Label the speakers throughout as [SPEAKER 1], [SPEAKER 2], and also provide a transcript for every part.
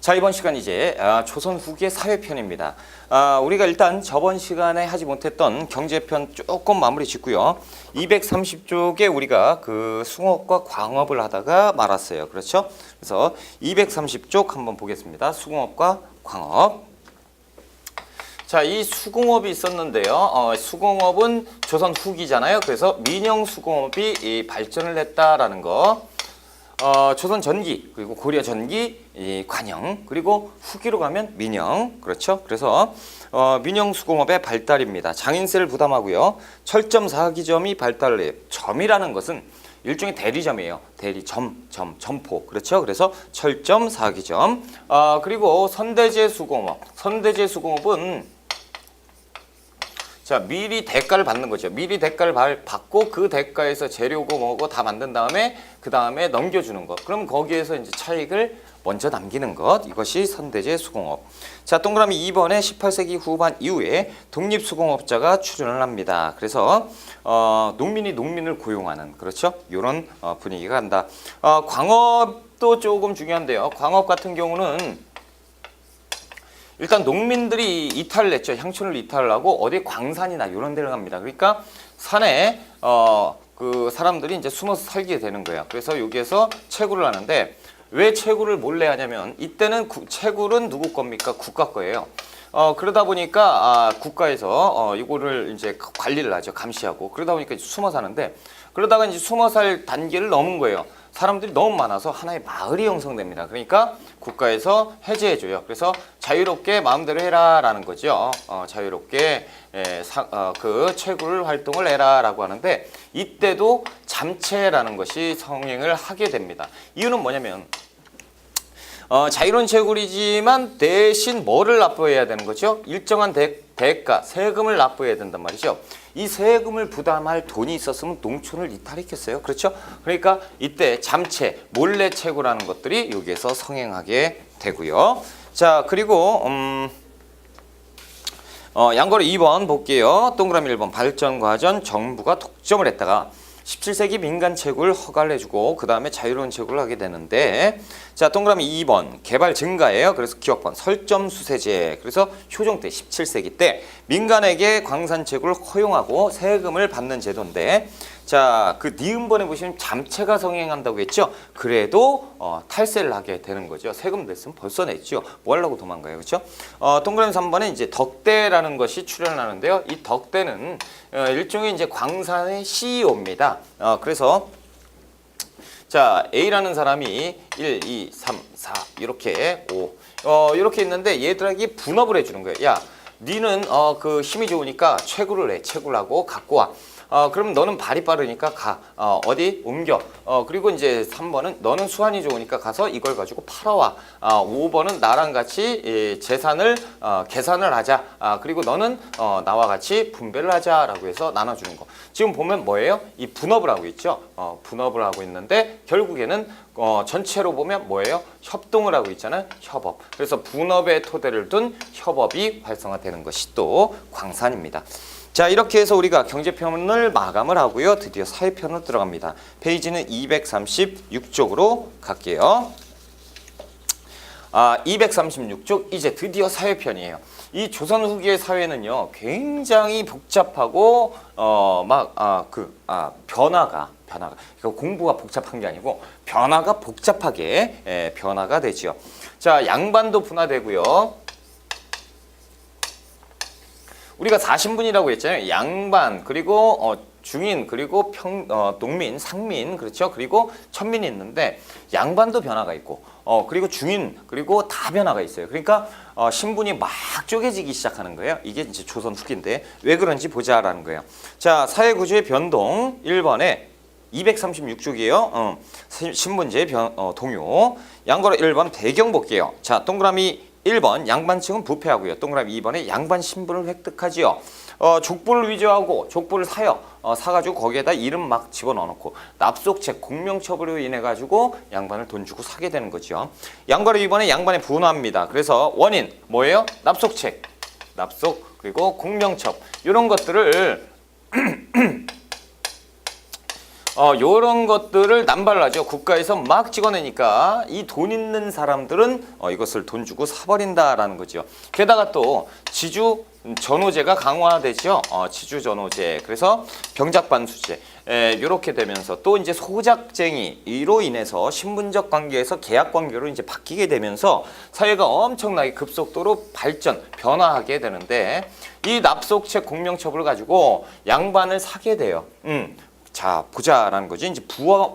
[SPEAKER 1] 자, 이번 시간 이제 조선 후기의 사회편입니다. 우리가 일단 저번 시간에 하지 못했던 경제편 조금 마무리 짓고요. 230쪽에 우리가 그 수공업과 광업을 하다가 말았어요. 그렇죠? 그래서 230쪽 한번 보겠습니다. 수공업과 광업. 자, 이 수공업이 있었는데요. 수공업은 조선 후기잖아요. 그래서 민영 수공업이 발전을 했다라는 거. 조선 전기, 그리고 고려 전기, 관영, 그리고 후기로 가면 민영. 그렇죠? 그래서 민영 수공업의 발달입니다. 장인세를 부담하고요. 철점 4기점이 발달을 해요. 점이라는 것은 일종의 대리점이에요. 대리점, 점포. 그렇죠? 그래서 철점 4기점. 그리고 선대제 수공업. 선대제 수공업은 자, 미리 대가를 받는 거죠. 미리 대가를 받고 그 대가에서 재료고 뭐고 다 만든 다음에 그 다음에 넘겨주는 것. 그럼 거기에서 이제 차익을 먼저 남기는 것. 이것이 선대제 수공업. 자, 동그라미 2번에 18세기 후반 이후에 독립수공업자가 출현을 합니다. 그래서 농민이 농민을 고용하는, 그렇죠? 이런 분위기가 간다. 광업도 조금 중요한데요. 광업 같은 경우는 일단 농민들이 이탈을 했죠. 향촌을 이탈을 하고 어디 광산이나 이런 데를 갑니다. 그러니까 산에 그 사람들이 이제 숨어서 살게 되는 거예요. 그래서 여기에서 채굴을 하는데 왜 채굴을 몰래 하냐면 이때는 채굴은 누구 겁니까? 국가 거예요. 그러다 보니까 국가에서 이거를 이제 관리를 하죠. 감시하고. 그러다 보니까 숨어 사는데 그러다가 이제 숨어 살 단계를 넘은 거예요. 사람들이 너무 많아서 하나의 마을이 형성됩니다. 그러니까 국가에서 해제해줘요. 그래서 자유롭게 마음대로 해라라는 거죠. 자유롭게 그 채굴 활동을 해라라고 하는데 이때도 잠체라는 것이 성행을 하게 됩니다. 이유는 뭐냐면 자유로운 채굴이지만 대신 뭐를 납부해야 되는 거죠? 일정한 대가, 세금을 납부해야 된단 말이죠. 이 세금을 부담할 돈이 있었으면 농촌을 이탈했겠어요. 그렇죠? 그러니까 이때 잠체, 몰래 채굴하는 것들이 여기에서 성행하게 되고요. 자, 그리고 양거리 2번 볼게요. 동그라미 1번 발전과전 정부가 독점을 했다가 17세기 민간 채굴 허가를 해주고 그 다음에 자유로운 채굴을 하게 되는데 자, 동그라미 2번 개발 증가예요. 그래서 기억번 설점 수세제. 그래서 효종 때 17세기 때 민간에게 광산 채굴을 허용하고 세금을 받는 제도인데 자, 그 니은번에 보시면 잠체가 성행한다고 했죠. 그래도 탈세를 하게 되는 거죠. 세금 냈으면 벌써 냈죠. 뭐 하려고 도망가요. 그렇죠? 동그라미 3번에 이제 덕대라는 것이 출현하는데요. 이 덕대는 일종의 이제 광산의 CEO입니다. 그래서 자, A라는 사람이 1, 2, 3, 4 이렇게 5 이렇게 있는데 얘들에게 분업을 해주는 거예요. 야, 니는 그 힘이 좋으니까 채굴을 해. 채굴하고 갖고 와. 그럼 너는 발이 빠르니까 가. 어디? 옮겨. 그리고 이제 3번은 너는 수완이 좋으니까 가서 이걸 가지고 팔아와. 5번은 나랑 같이 재산을 계산을 하자. 그리고 너는 나와 같이 분배를 하자라고 해서 나눠주는 거. 지금 보면 뭐예요? 이 분업을 하고 있죠. 분업을 하고 있는데 결국에는 전체로 보면 뭐예요? 협동을 하고 있잖아요. 협업. 그래서 분업의 토대를 둔 협업이 활성화되는 것이 또 광산입니다. 자, 이렇게 해서 우리가 경제편을 마감을 하고요. 드디어 사회편으로 들어갑니다. 페이지는 236쪽으로 갈게요. 236쪽 이제 드디어 사회편이에요. 이 조선 후기의 사회는요 굉장히 복잡하고 변화가 그러니까 공부가 복잡한 게 아니고 변화가 복잡하게 변화가 되죠. 자, 양반도 분화되고요. 우리가 4신분이라고 했잖아요. 양반, 그리고 중인, 그리고 농민, 상민, 그렇죠? 그리고 천민이 있는데 양반도 변화가 있고 그리고 중인, 그리고 다 변화가 있어요. 그러니까 신분이 막 쪼개지기 시작하는 거예요. 이게 이제 조선 후기인데 왜 그런지 보자라는 거예요. 자, 사회구조의 변동 1번에 236쪽이에요. 신분제 동요. 양거로 1번 배경 볼게요. 자, 동그라미 1번 양반층은 부패하고요. 동그라미 2번에 양반 신분을 획득하지요. 족보를 위조하고 족보를 사요. 사가지고 거기에다 이름 막 집어넣어놓고 납속책 공명처벌로 인해 가지고 양반을 돈 주고 사게 되는 거죠. 양거로 2번에 양반의 분화입니다. 그래서 원인 뭐예요? 납속책, 납속, 그리고 공명첩 이런 것들을 요런 것들을 남발하죠. 국가에서 막 찍어내니까 이 돈 있는 사람들은 이것을 돈 주고 사버린다라는 거죠. 게다가 또 지주 전호제가 강화되죠. 지주 전호제. 그래서 병작반수제. 이렇게 되면서 또 이제 소작쟁이 이로 인해서 신분적 관계에서 계약 관계로 이제 바뀌게 되면서 사회가 엄청나게 급속도로 발전, 변화하게 되는데 이 납속책 공명첩을 가지고 양반을 사게 돼요. 자, 부자라는 거지. 이제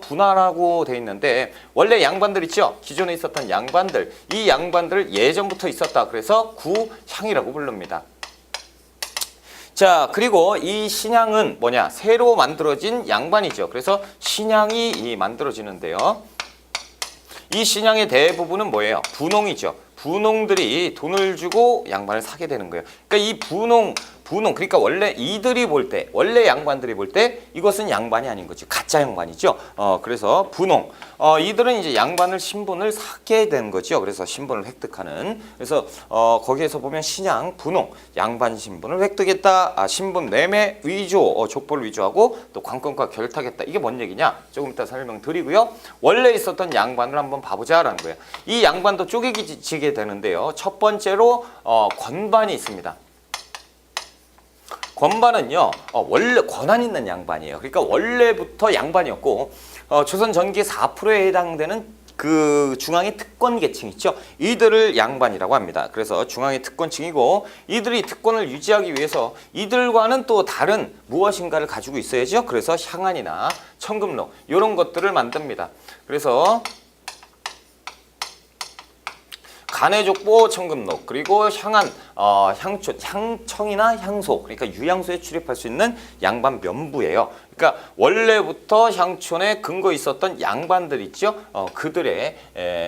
[SPEAKER 1] 분하라고 돼 있는데 원래 양반들 있죠. 기존에 있었던 양반들, 이 양반들 예전부터 있었다. 그래서 구향이라고 부릅니다. 자, 그리고 이 신향은 뭐냐? 새로 만들어진 양반이죠. 그래서 신향이 만들어지는데요. 이 신향의 대부분은 뭐예요? 분홍이죠. 분홍들이 돈을 주고 양반을 사게 되는 거예요. 그러니까 이 분홍 그러니까 원래 이들이 볼 때, 원래 양반들이 볼 때 이것은 양반이 아닌 거지. 가짜 양반이죠. 그래서 분홍. 이들은 이제 양반을 신분을 사게 된 거죠. 그래서 신분을 획득하는. 그래서 거기에서 보면 신양, 분홍, 양반 신분을 획득했다. 신분 매매 위조, 족보를 위조하고 또 관건과 결탁했다. 이게 뭔 얘기냐? 조금 이따 설명드리고요. 원래 있었던 양반을 한번 봐보자라는 거예요. 이 양반도 쪼개지게 되는데요. 첫 번째로 권반이 있습니다. 권반은요, 원래 권한 있는 양반이에요. 그러니까 원래부터 양반이었고, 조선 전기 4%에 해당되는 그 중앙의 특권 계층 있죠. 이들을 양반이라고 합니다. 그래서 중앙의 특권층이고 이들이 특권을 유지하기 위해서 이들과는 또 다른 무엇인가를 가지고 있어야죠. 그래서 향안이나 청금록 이런 것들을 만듭니다. 그래서 간해족보 청금록 그리고 향안, 향청이나 향소 그러니까 유향소에 출입할 수 있는 양반 면부예요. 그러니까 원래부터 향촌에 근거 있었던 양반들 있죠. 그들의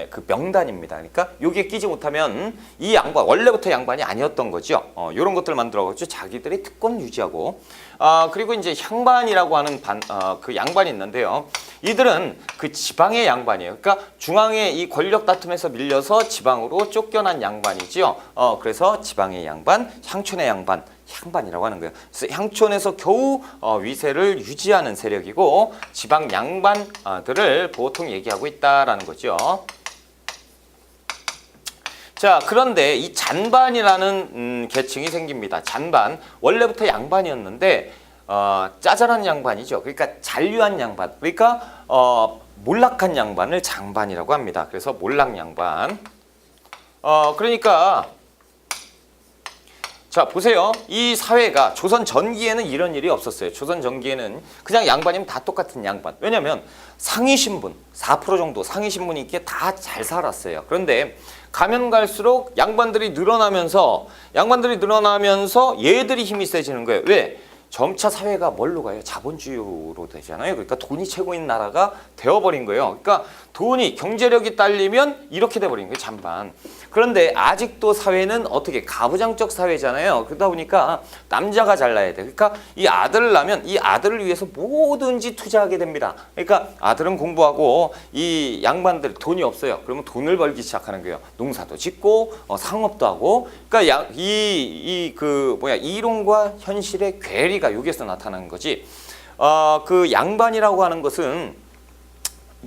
[SPEAKER 1] 그 명단입니다. 그러니까 여기에 끼지 못하면 이 양반 원래부터 양반이 아니었던 거죠. 이런 것들을 만들어가지고 자기들의 특권 유지하고 그리고 이제 향반이라고 하는 그 양반이 있는데요. 이들은 그 지방의 양반이에요. 그러니까 중앙의 이 권력 다툼에서 밀려서 지방으로 쫓겨난 양반이지요. 그래서 지방의 양반, 향촌의 양반, 향반이라고 하는 거예요. 그래서 향촌에서 겨우 위세를 유지하는 세력이고 지방 양반들을 보통 얘기하고 있다라는 거죠. 자, 그런데 이 잔반이라는 계층이 생깁니다. 잔반 원래부터 양반이었는데 짜잘한 양반이죠. 그러니까 잔류한 양반. 그러니까 몰락한 양반을 장반이라고 합니다. 그래서 몰락 양반. 그러니까 자, 보세요. 이 사회가 조선 전기에는 이런 일이 없었어요. 조선 전기에는 그냥 양반이면 다 똑같은 양반. 왜냐면 상위 신분, 4% 정도 상위 신분이 있기에 다 잘 살았어요. 그런데 가면 갈수록 양반들이 늘어나면서 얘들이 힘이 세지는 거예요. 왜? 점차 사회가 뭘로 가요? 자본주의로 되잖아요. 그러니까 돈이 최고 있는 나라가 되어버린 거예요. 그러니까 돈이 경제력이 딸리면 이렇게 돼버린 거예요. 잔반. 그런데 아직도 사회는 어떻게 가부장적 사회잖아요. 그러다 보니까 남자가 잘나야 돼. 그러니까 이 아들을 낳으면 이 아들을 위해서 뭐든지 투자하게 됩니다. 그러니까 아들은 공부하고 이 양반들 돈이 없어요. 그러면 돈을 벌기 시작하는 거예요. 농사도 짓고 상업도 하고. 그러니까 이론과 현실의 괴리가 여기에서 나타나는 거지. 그 양반이라고 하는 것은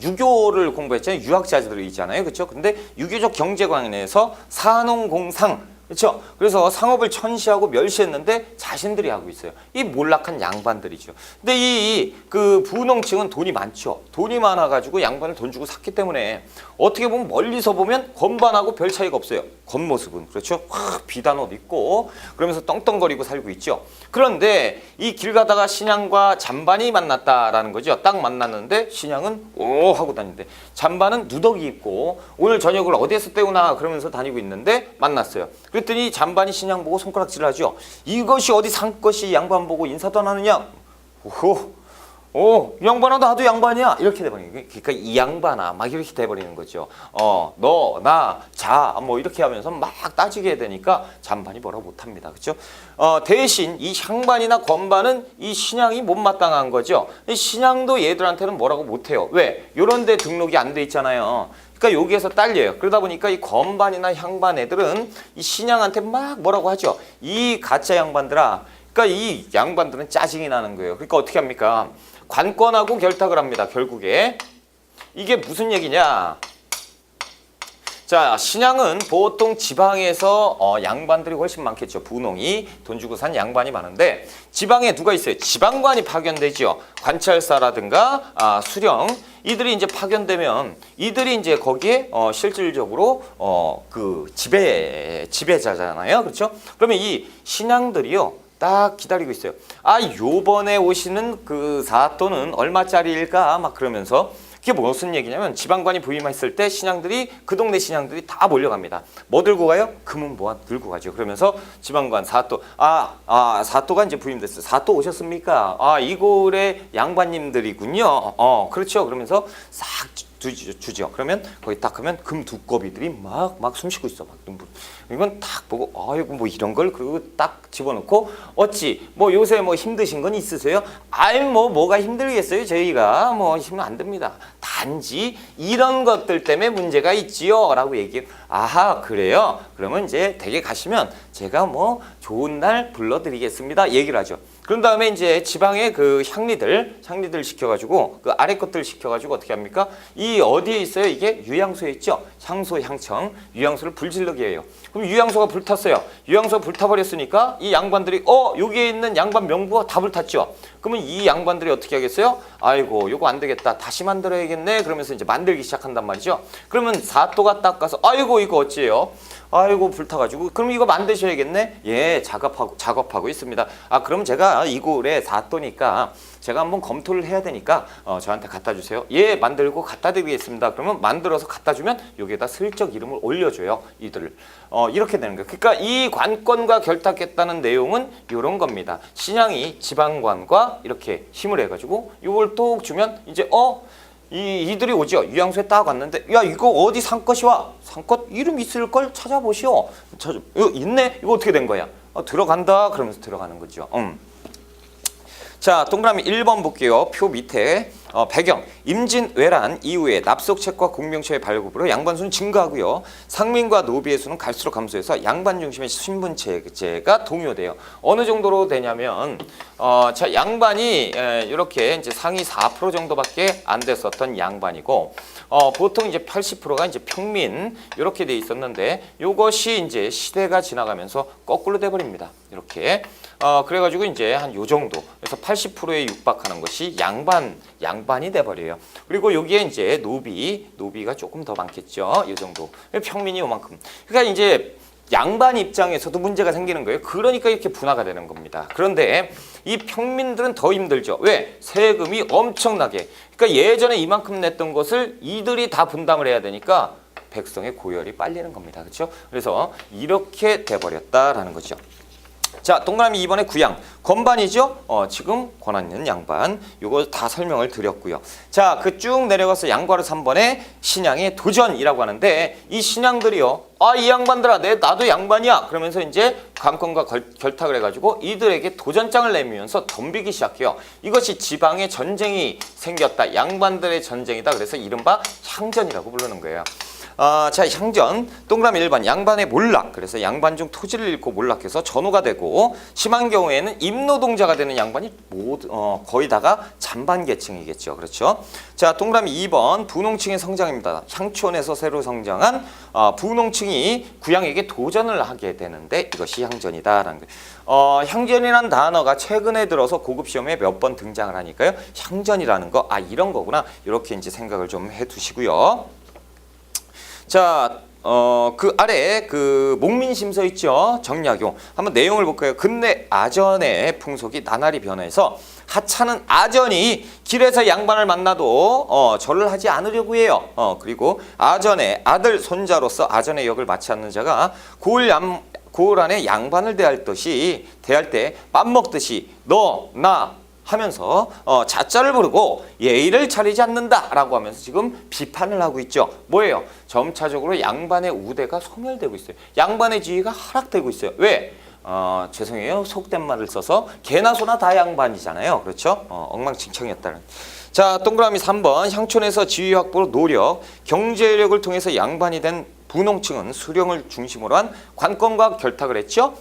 [SPEAKER 1] 유교를 공부했잖아요. 유학자들이 있잖아요. 그렇죠? 근데 유교적 경제관에서 산업공상 그렇죠? 그래서 상업을 천시하고 멸시했는데 자신들이 하고 있어요. 이 몰락한 양반들이죠. 근데 그 분홍층은 돈이 많죠. 돈이 많아가지고 양반을 돈 주고 샀기 때문에 어떻게 보면 멀리서 보면 건반하고 별 차이가 없어요. 겉모습은 그렇죠. 확 비단 옷 입고 그러면서 떵떵거리고 살고 있죠. 그런데 이 길 가다가 신양과 잔반이 만났다라는 거죠. 딱 만났는데 신양은 오 하고 다니는데 잔반은 누더기 입고 오늘 저녁을 어디에서 때우나 그러면서 다니고 있는데 만났어요. 그랬더니 잔반이 신양 보고 손가락질을 하죠. 이것이 어디 산 것이 양반 보고 인사도 안 하느냐. 이 양반아 나도 양반이야. 이렇게 돼버리는 거예요. 그러니까 이 양반아 막 이렇게 돼버리는 거죠. 너, 나, 자 뭐 이렇게 하면서 막 따지게 되니까 잔반이 뭐라고 못합니다. 그렇죠? 대신 이 향반이나 권반은 이 신양이 못마땅한 거죠. 이 신양도 얘들한테는 뭐라고 못해요. 왜? 요런 데 등록이 안 돼 있잖아요. 그러니까 여기에서 딸려요. 그러다 보니까 이 건반이나 향반 애들은 이 신양한테 막 뭐라고 하죠. 이 가짜 양반들아. 그러니까 이 양반들은 짜증이 나는 거예요. 그러니까 어떻게 합니까? 관건하고 결탁을 합니다. 결국에 이게 무슨 얘기냐? 자, 신양은 보통 지방에서 양반들이 훨씬 많겠죠. 분홍이 돈 주고 산 양반이 많은데 지방에 누가 있어요? 지방관이 파견되죠. 관찰사라든가 수령 이들이 이제 파견되면 이들이 이제 거기에 실질적으로 그 지배자잖아요. 그렇죠? 그러면 이 신양들이요. 딱 기다리고 있어요. 아, 요번에 오시는 그 사또는 얼마짜리일까? 막 그러면서 그게 무슨 얘기냐면 지방관이 부임했을 때 신양들이 그 동네 신양들이 다 몰려갑니다. 뭐 들고 가요? 금은 모아 들고 가죠. 그러면서 지방관 사또 사또가 이제 부임됐어요. 사또 오셨습니까? 아, 이골의 양반님들이군요. 그렇죠. 그러면서 싹 주죠. 그러면 거기 딱 하면 금 두꺼비들이 막 숨쉬고 있어. 막 눈물. 이건 딱 보고 아이고 뭐 이런 걸 그리고 딱 집어넣고 어찌 뭐 요새 뭐 힘드신 건 있으세요? 아이 뭐가 힘들겠어요? 저희가 뭐 힘은 안 듭니다. 단지 이런 것들 때문에 문제가 있지요. 라고 얘기해요. 아하 그래요? 그러면 이제 댁에 가시면 제가 뭐 좋은 날 불러드리겠습니다. 얘기를 하죠. 그런 다음에 이제 지방의 그 향리들 시켜가지고 그 아래 것들 시켜가지고 어떻게 합니까? 이 어디에 있어요? 이게 유양소에 있죠. 향소, 향청, 유양소를 불질르게 해요. 그럼 유양소가 불탔어요. 유양소가 불타버렸으니까 이 양반들이 여기에 있는 양반 명부가 다 불탔죠. 그러면 이 양반들이 어떻게 하겠어요? 아이고 요거 안 되겠다. 다시 만들어야겠네. 그러면서 이제 만들기 시작한단 말이죠. 그러면 사또가 딱 가서 아이고 이거 어찌해요? 아이고 불타가지고 그럼 이거 만드셔야겠네. 예, 작업하고 있습니다. 아 그럼 제가 이골에 사또니까 제가 한번 검토를 해야 되니까 저한테 갖다 주세요. 예, 만들고 갖다 드리겠습니다. 그러면 만들어서 갖다 주면 여기에다 슬쩍 이름을 올려줘요. 이들을 이렇게 되는 거예요. 그러니까 이 관건과 결탁했다는 내용은 이런 겁니다. 신양이 지방관과 이렇게 힘을 해가지고 이걸 또 주면 이제 이들이 오죠. 유양소에 딱 왔는데 야 이거 어디 산것이 와? 산것 이름 있을 걸 찾아보시오. 이거 있네? 이거 어떻게 된 거야? 들어간다 그러면서 들어가는 거죠. 자, 동그라미 1번 볼게요. 표 밑에 배경 임진왜란 이후에 납속책과 공명처의 발급으로 양반수는 증가하고요. 상민과 노비의 수는 갈수록 감소해서 양반 중심의 신분체제가 동요돼요. 어느 정도로 되냐면 자 양반이 이렇게 이제 상위 4% 정도밖에 안 됐었던 양반이고 보통 이제 80%가 이제 평민 이렇게 돼 있었는데 이것이 이제 시대가 지나가면서 거꾸로 돼 버립니다. 이렇게 그래가지고 이제 한 요 정도 그래서 80%에 육박하는 것이 양반이 돼버려요. 그리고 여기에 이제 노비가 조금 더 많겠죠. 이 정도 평민이 요만큼. 그러니까 이제 양반 입장에서도 문제가 생기는 거예요. 그러니까 이렇게 분화가 되는 겁니다. 그런데 이 평민들은 더 힘들죠. 왜? 세금이 엄청나게. 그러니까 예전에 이만큼 냈던 것을 이들이 다 분담을 해야 되니까 백성의 고열이 빨리는 겁니다. 그렇죠? 그래서 이렇게 돼버렸다라는 거죠. 자, 동그라미 2번에 구양. 건반이죠? 지금 권한 있는 양반. 요거 다 설명을 드렸고요. 자, 그 쭉 내려가서 양과로 3번에 신양의 도전이라고 하는데 이 신양들이요. 이 양반들아, 나도 양반이야. 그러면서 이제 관건과 결탁을 해가지고 이들에게 도전장을 내밀면서 덤비기 시작해요. 이것이 지방의 전쟁이 생겼다. 양반들의 전쟁이다. 그래서 이른바 향전이라고 부르는 거예요. 자, 향전 동그라미 1번 양반의 몰락. 그래서 양반 중 토지를 잃고 몰락해서 전우가 되고 심한 경우에는 임노동자가 되는 양반이 모두 거의 다가 잔반 계층이겠죠. 그렇죠? 자, 동그라미 2번 분홍층의 성장입니다. 향촌에서 새로 성장한 분홍층이 구양에게 도전을 하게 되는데 이것이 향전이다라는 거예요. 향전이라는 단어가 최근에 들어서 고급 시험에 몇 번 등장을 하니까요. 향전이라는 거 이런 거구나. 이렇게 이제 생각을 좀 해두시고요. 자, 그 아래 그 목민심서 있죠. 정약용. 한번 내용을 볼까요? 근래 아전의 풍속이 나날이 변해서 하찮은 아전이 길에서 양반을 만나도 절을 하지 않으려고 해요. 그리고 아전의 아들 손자로서 아전의 역을 맡지 않는 자가 고을 안에 양반을 대할 때 밥 먹듯이 너, 나 하면서 자자를 부르고 예의를 차리지 않는다라고 하면서 지금 비판을 하고 있죠. 뭐예요? 점차적으로 양반의 우대가 소멸되고 있어요. 양반의 지위가 하락되고 있어요. 왜? 죄송해요. 속된 말을 써서 개나 소나 다 양반이잖아요. 그렇죠? 엉망진창이었다는. 자, 동그라미 3번 향촌에서 지위 확보로 노력, 경제력을 통해서 양반이 된 분홍층은 수령을 중심으로 한 관건과 결탁을 했죠.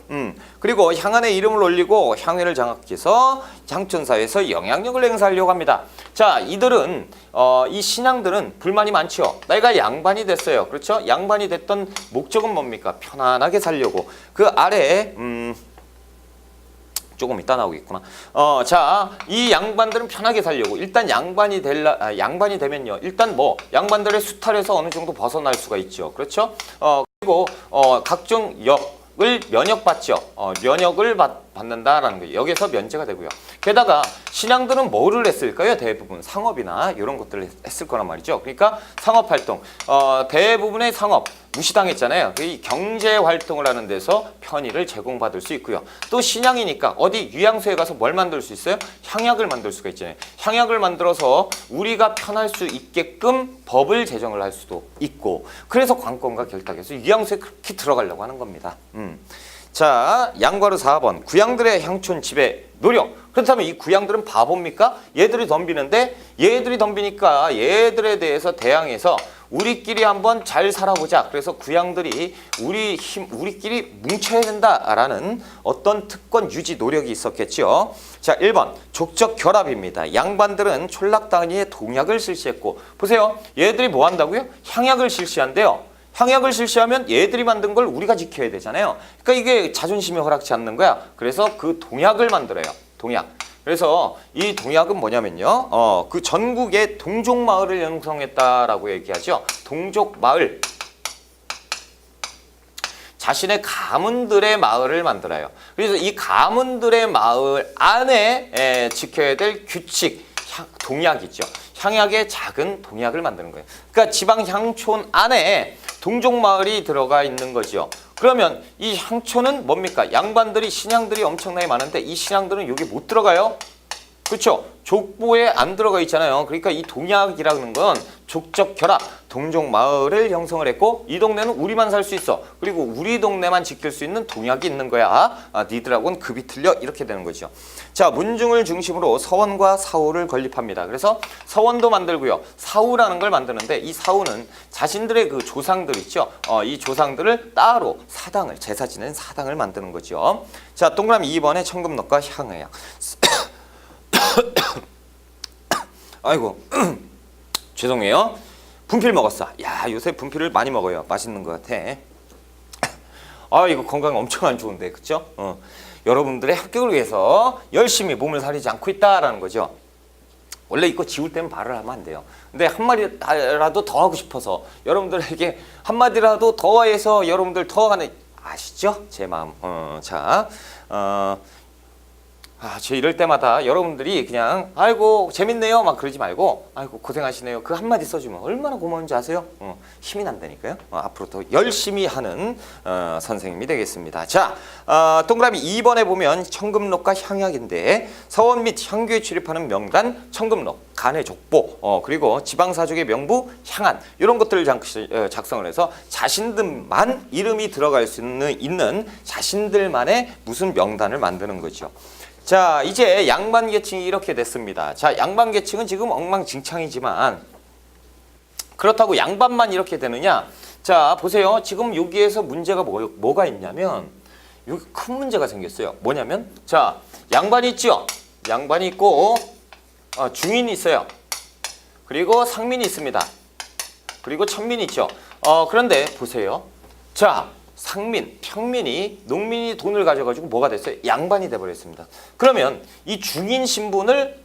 [SPEAKER 1] 그리고 향안의 이름을 올리고 향회를 장악해서 향촌사회에서 영향력을 행사하려고 합니다. 자, 이들은 이 신앙들은 불만이 많죠. 내가 양반이 됐어요. 그렇죠? 양반이 됐던 목적은 뭡니까? 편안하게 살려고. 그 아래에 조금 이따 나오겠구나. 자, 이 양반들은 편하게 살려고 일단 양반이 되면요. 일단 뭐 양반들의 수탈에서 어느 정도 벗어날 수가 있죠. 그렇죠? 그리고 각종 역을 면역받죠. 면역을 받는다라는 거예요. 여기서 면제가 되고요. 게다가 신앙들은 뭐를 했을까요? 대부분 상업이나 이런 것들을 했을 거란 말이죠. 그러니까 상업 활동, 대부분의 상업 무시당했잖아요. 이 경제 활동을 하는 데서 편의를 제공받을 수 있고요. 또 신앙이니까 어디 유양소에 가서 뭘 만들 수 있어요? 향약을 만들 수가 있잖아요. 향약을 만들어서 우리가 편할 수 있게끔 법을 제정을 할 수도 있고, 그래서 관건과 결탁해서 유양소에 그렇게 들어가려고 하는 겁니다. 자, 양과르 4번 구양들의 향촌 지배 노력. 그렇다면 이 구양들은 바보입니까? 얘들이 덤비는데, 얘들이 덤비니까 얘들에 대해서 대항해서 우리끼리 한번 잘 살아보자. 그래서 구양들이 우리끼리 뭉쳐야 된다라는 어떤 특권 유지 노력이 있었겠죠. 자, 1번 족적 결합입니다. 양반들은 촌락당리의 동약을 실시했고, 보세요. 얘들이 뭐 한다고요? 향약을 실시한대요. 향약을 실시하면 얘들이 만든 걸 우리가 지켜야 되잖아요. 그러니까 이게 자존심이 허락지 않는 거야. 그래서 그 동약을 만들어요. 동약. 그래서 이 동약은 뭐냐면요. 그 전국의 동족마을을 형성했다라고 얘기하죠. 동족마을. 자신의 가문들의 마을을 만들어요. 그래서 이 가문들의 마을 안에 지켜야 될 규칙, 동약이죠. 향약의 작은 동약을 만드는 거예요. 그러니까 지방 향촌 안에 동족마을이 들어가 있는 거죠. 그러면 이 향촌은 뭡니까? 양반들이, 신앙들이 엄청나게 많은데 이 신앙들은 여기 못 들어가요. 그렇죠? 족보에 안 들어가 있잖아요. 그러니까 이 동약이라는 건 족적 결합, 동족 마을을 형성을 했고, 이 동네는 우리만 살 수 있어. 그리고 우리 동네만 지킬 수 있는 동약이 있는 거야. 니들하고는 급이 틀려. 이렇게 되는 거죠. 자, 문중을 중심으로 서원과 사후를 건립합니다. 그래서 서원도 만들고요. 사후라는 걸 만드는데, 이 사후는 자신들의 그 조상들 있죠. 이 조상들을 따로 사당을, 제사 지내는 사당을 만드는 거죠. 자, 동그라미 2번에 청금록과 향의약. 아이고 죄송해요. 분필 먹었어. 야, 요새 분필을 많이 먹어요. 맛있는 것 같아. 이거 건강 엄청 안 좋은데, 그쵸? 여러분들의 합격을 위해서 열심히 몸을 사리지 않고 있다라는 거죠. 원래 이거 지울 때는 말을 하면 안 돼요. 근데 한마디라도 더 하고 싶어서 여러분들에게 한마디라도 더 해서 여러분들 더 하는, 아시죠? 제 마음. 저 이럴 때마다 여러분들이 그냥 아이고 재밌네요 막 그러지 말고 아이고 고생하시네요 그 한마디 써주면 얼마나 고마운지 아세요? 힘이 난다니까요. 앞으로 더 열심히 하는 선생님이 되겠습니다. 자, 동그라미 2번에 보면 청금록과 향약인데, 서원 및 향교에 출입하는 명단, 청금록, 간의 족보, 그리고 지방사족의 명부, 향안, 이런 것들을 작성을 해서 자신들만 이름이 들어갈 수 있는 자신들만의 무슨 명단을 만드는 거죠. 자, 이제 양반 계층이 이렇게 됐습니다. 자, 양반 계층은 지금 엉망진창이지만 그렇다고 양반만 이렇게 되느냐? 자, 보세요. 지금 여기에서 문제가 뭐가 있냐면, 여기 큰 문제가 생겼어요. 뭐냐면, 자, 양반이 있죠? 양반이 있고 중인이 있어요. 그리고 상민이 있습니다. 그리고 천민이 있죠. 그런데 보세요. 자, 상민, 평민이, 농민이 돈을 가져가지고 뭐가 됐어요? 양반이 돼버렸습니다. 그러면 이 중인 신분을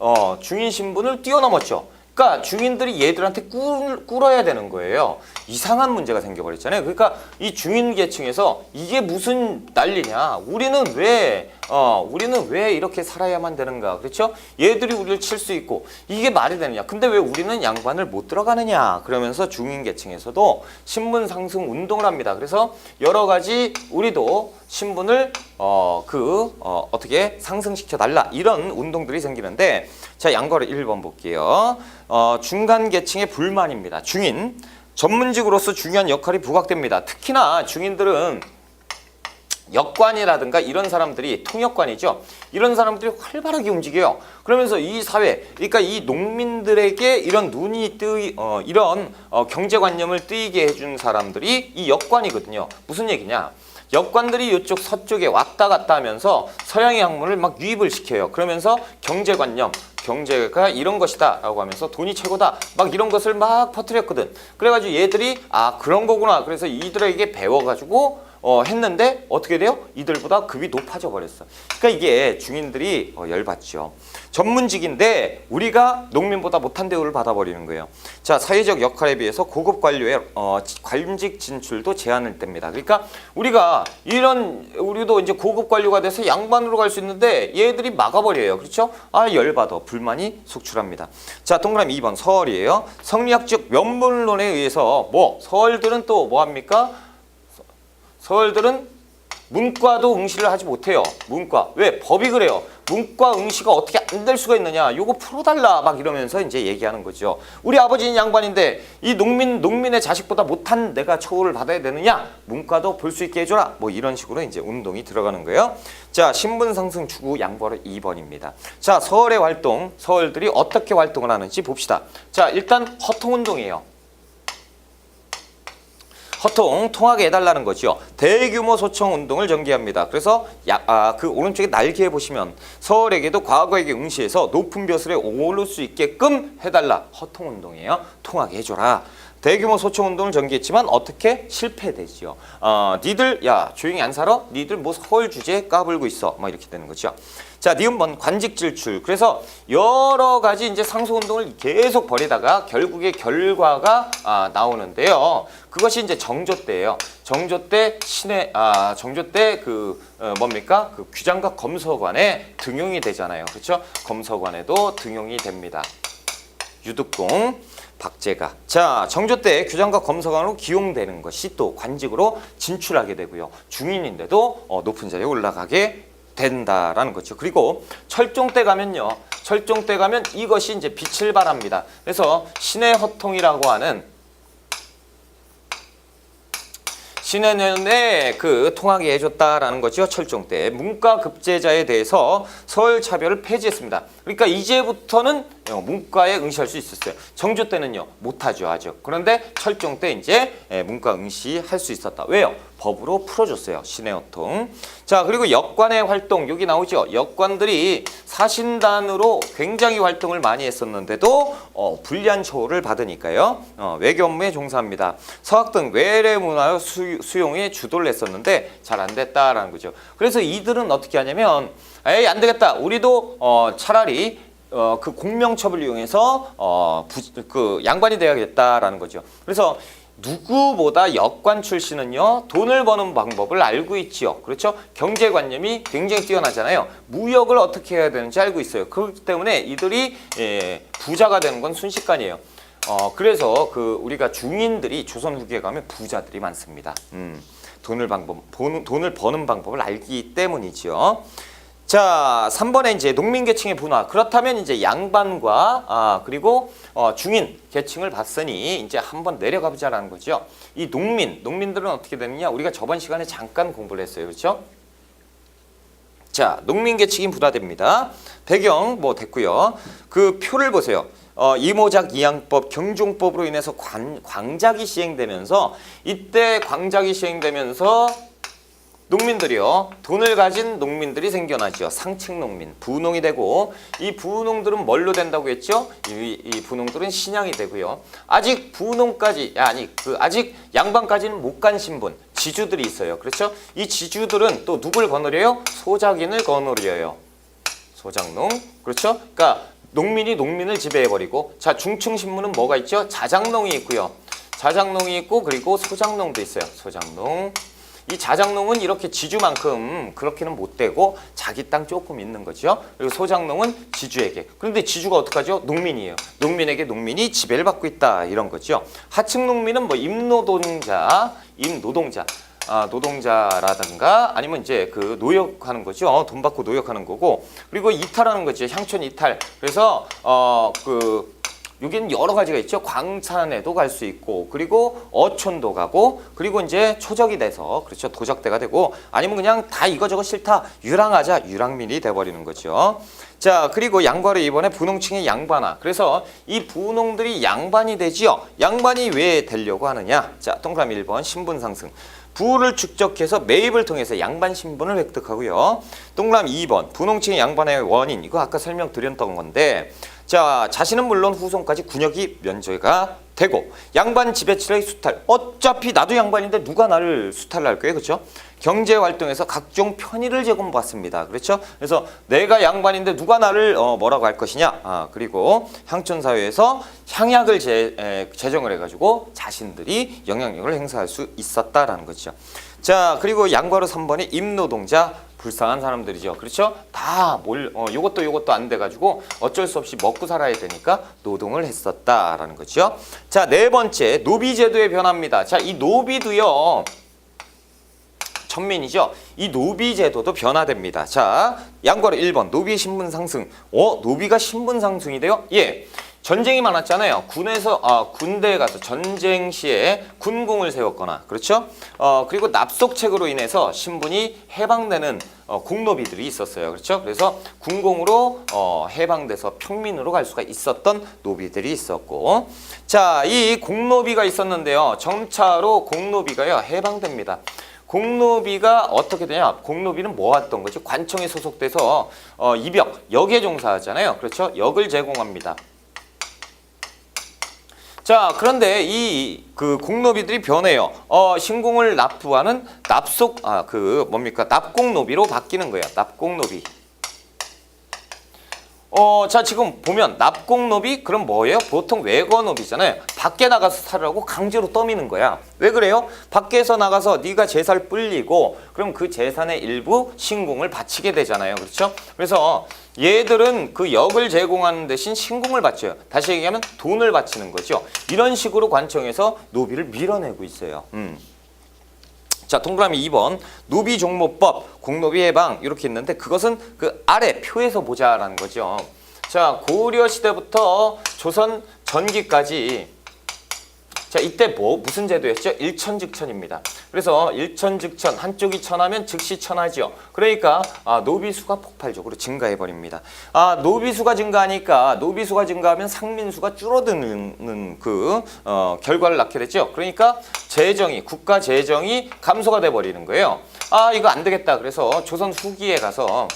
[SPEAKER 1] 뛰어넘었죠. 그러니까 중인들이 얘들한테 꿇어야 되는 거예요. 이상한 문제가 생겨버렸잖아요. 그러니까 이 중인 계층에서 이게 무슨 난리냐? 우리는 왜 이렇게 살아야만 되는가? 그렇죠? 얘들이 우리를 칠 수 있고 이게 말이 되느냐? 근데 왜 우리는 양반을 못 들어가느냐? 그러면서 중인 계층에서도 신분 상승 운동을 합니다. 그래서 여러 가지 우리도 신분을 어떻게 상승시켜 달라, 이런 운동들이 생기는데, 자, 양거를 1번 볼게요. 중간 계층의 불만입니다. 중인, 전문직으로서 중요한 역할이 부각됩니다. 특히나 중인들은 역관이라든가 이런 사람들이 통역관이죠. 이런 사람들이 활발하게 움직여요. 그러면서 이 사회, 그러니까 이 농민들에게 이런 경제관념을 띄게 해준 사람들이 이 역관이거든요. 무슨 얘기냐? 역관들이 이쪽 서쪽에 왔다 갔다 하면서 서양의 학문을 막 유입을 시켜요. 그러면서 경제관념, 경제가 이런 것이다 라고 하면서 돈이 최고다 막 이런 것을 막 퍼뜨렸거든. 그래가지고 얘들이 아 그런 거구나. 그래서 이들에게 배워가지고 했는데 어떻게 돼요? 이들보다 급이 높아져 버렸어. 그러니까 이게 중인들이 열받죠. 전문직인데 우리가 농민보다 못한 대우를 받아버리는 거예요. 자, 사회적 역할에 비해서 고급 관료의 관직 진출도 제한을 뗍니다. 그러니까 우리도 이제 고급 관료가 돼서 양반으로 갈 수 있는데 얘들이 막아버려요. 그렇죠? 아 열받아. 불만이 속출합니다. 자, 동그라미 2번 서얼이에요. 성리학적 면문론에 의해서 서얼들은 또 뭐합니까? 서얼들은 문과도 응시를 하지 못해요. 문과. 왜? 법이 그래요. 문과 응시가 어떻게 안 될 수가 있느냐. 요거 풀어달라. 막 이러면서 이제 얘기하는 거죠. 우리 아버지는 양반인데 이 농민의 자식보다 못한 내가 처우를 받아야 되느냐. 문과도 볼 수 있게 해줘라. 뭐 이런 식으로 이제 운동이 들어가는 거예요. 자, 신분 상승 추구 양보로 2번입니다. 자, 서얼의 활동. 서얼들이 어떻게 활동을 하는지 봅시다. 자, 일단 허통운동이에요. 허통, 통하게 해달라는 거죠. 대규모 소청 운동을 전개합니다. 그래서 그 오른쪽에 날개에 보시면 서울에게도 과거에게 응시해서 높은 벼슬에 오를 수 있게끔 해달라. 허통 운동이에요. 통하게 해줘라. 대규모 소청 운동을 전개했지만 어떻게 실패되지요. 니들 야 조용히 안 살아? 니들 뭐 서울 주제에 까불고 있어. 막 이렇게 되는 거죠. 자, 니은번 관직 질출. 그래서 여러 가지 이제 상소 운동을 계속 벌이다가 결국에 결과가 나오는데요. 그것이 이제 정조 때예요. 정조 때 뭡니까? 그 규장각 검서관에 등용이 되잖아요. 그렇죠? 검서관에도 등용이 됩니다. 유득공, 박제가. 자, 정조 때 규장각 검서관으로 기용되는 것이 또 관직으로 진출하게 되고요. 중인인데도 높은 자리에 올라가게 된다라는 거죠. 그리고 철종 때 가면요. 철종 때 가면 이것이 이제 빛을 발합니다. 그래서 신의 허통이라고 하는 신의 그 통하게 해줬다라는 거죠. 철종 때 문과 급제자에 대해서 서열 차별을 폐지했습니다. 그러니까 이제부터는 문과에 응시할 수 있었어요. 정조 때는요 못하죠 아직. 그런데 철종 때 이제 문과 응시할 수 있었다. 왜요? 법으로 풀어줬어요. 신의 허통. 자, 그리고 역관의 활동 여기 나오죠. 역관들이 사신단으로 굉장히 활동을 많이 했었는데도 불리한 처우를 받으니까요. 외교 업무에 종사합니다. 서학 등 외래 문화 수용에 주도를 했었는데 잘 안 됐다라는 거죠. 그래서 이들은 어떻게 하냐면 에이 안 되겠다. 우리도 차라리 그 공명첩을 이용해서 그 양반이 되어야겠다라는 거죠. 그래서 누구보다 역관 출신은요 돈을 버는 방법을 알고 있지요. 그렇죠? 경제관념이 굉장히 뛰어나잖아요. 무역을 어떻게 해야 되는지 알고 있어요. 그렇기 때문에 이들이 부자가 되는 건 순식간이에요. 그래서 우리가 중인들이 조선 후기에 가면 부자들이 많습니다. 돈을 버는 방법을 알기 때문이죠. 자, 3번에 이제 농민 계층의 분화. 그렇다면 이제 양반과 그리고 중인 계층을 봤으니 이제 한번 내려가 보자라는 거죠. 이 농민들은 어떻게 되느냐? 우리가 저번 시간에 잠깐 공부를 했어요. 그렇죠? 자, 농민 계층이 분화됩니다. 배경 뭐 됐고요. 그 표를 보세요. 이모작 이양법 경종법으로 인해서 광작이 시행되면서 이때 광작이 시행되면서 농민들이요. 돈을 가진 농민들이 생겨나죠. 상층 농민, 부농이 되고 이 부농들은 뭘로 된다고 했죠? 이 부농들은 신양이 되고요. 아직 부농까지 아직 양반까지는 못 간 신분, 지주들이 있어요. 그렇죠? 이 지주들은 또 누굴 거느려요? 소작인을 거느려요. 소작농. 그렇죠? 그러니까 농민이 농민을 지배해버리고 자, 중층 신분은 뭐가 있죠? 자작농이 있고요. 자작농이 있고 그리고 소작농도 있어요. 소작농. 이 자작농은 이렇게 지주만큼 그렇게는 못 되고 자기 땅 조금 있는 거죠. 그리고 소작농은 지주에게. 그런데 지주가 어떡하죠? 농민이에요. 농민에게 농민이 지배를 받고 있다 이런 거죠. 하층 농민은 뭐 임노동자, 노동자라든가 아니면 이제 그 노역하는 거죠. 돈 받고 노역하는 거고. 그리고 이탈하는 거죠. 향촌 이탈. 그래서 여기는 여러 가지가 있죠. 광산에도 갈 수 있고, 그리고 어촌도 가고, 그리고 이제 초적이 돼서, 그렇죠. 도적대가 되고, 아니면 그냥 다 이거저거 싫다, 유랑하자, 유랑민이 돼버리는 거죠. 자, 그리고 양과로 이번에 분홍층의 양반화. 그래서 이 분홍들이 양반이 되지요. 양반이 왜 되려고 하느냐? 자, 동그라미 1번 신분 상승. 부를 축적해서 매입을 통해서 양반 신분을 획득하고요. 동그라미 2번 분홍층의 양반의 원인. 이거 아까 설명드렸던 건데, 자, 자신은 물론 후손까지 군역이 면제가 되고, 양반 지배치의 수탈. 어차피 나도 양반인데 누가 나를 수탈할 거예요, 그렇죠? 경제 활동에서 각종 편의를 제공받습니다. 그렇죠? 그래서 내가 양반인데 누가 나를 뭐라고 할 것이냐? 그리고 향촌 사회에서 향약을 제정을 해가지고 자신들이 영향력을 행사할 수 있었다라는 거죠. 자, 그리고 양과로 3번이 임노동자. 불쌍한 사람들이죠. 그렇죠? 다 요것도 안 돼가지고 어쩔 수 없이 먹고 살아야 되니까 노동을 했었다라는 거죠. 자, 네 번째 노비제도의 변화입니다. 자, 이 노비도요. 천민이죠. 이 노비제도도 변화됩니다. 자, 양과로 1번 노비 신분 상승. 노비가 신분 상승이 돼요? 예. 전쟁이 많았잖아요. 군대에 가서 전쟁 시에 군공을 세웠거나, 그렇죠? 그리고 납속책으로 인해서 신분이 해방되는 공노비들이 있었어요. 그렇죠? 그래서 군공으로 해방돼서 평민으로 갈 수가 있었던 노비들이 있었고, 자, 이 공노비가 있었는데요. 점차로 공노비가요 해방됩니다. 공노비가 어떻게 되냐? 공노비는 뭐 했던 거죠? 관청에 소속돼서 역에 종사하잖아요. 그렇죠? 역을 제공합니다. 자, 그런데 그 공노비들이 변해요. 신공을 납부하는 납공노비로 바뀌는 거예요. 납공노비. 자, 지금 보면 납공노비 그럼 뭐예요? 보통 외거노비잖아요. 밖에 나가서 살으라고 강제로 떠미는 거야. 왜 그래요? 밖에서 나가서 네가 재산을 불리고 그럼 그 재산의 일부 신공을 바치게 되잖아요. 그렇죠? 그래서 얘들은 그 역을 제공하는 대신 신공을 바쳐요. 다시 얘기하면 돈을 바치는 거죠. 이런 식으로 관청에서 노비를 밀어내고 있어요. 자, 동그라미 2번 노비종모법, 공노비 해방 이렇게 있는데 그것은 그 아래 표에서 보자라는 거죠. 자, 고려 시대부터 조선 전기까지, 자, 이때 무슨 제도였죠? 일천즉천입니다. 그래서 일천즉천, 한쪽이 천하면 즉시 천하죠. 그러니까 노비수가 폭발적으로 증가해버립니다. 노비수가 증가하면 상민수가 줄어드는 결과를 낳게 됐죠. 그러니까 국가 재정이 감소가 돼버리는 거예요. 이거 안 되겠다. 그래서 조선 후기에 가서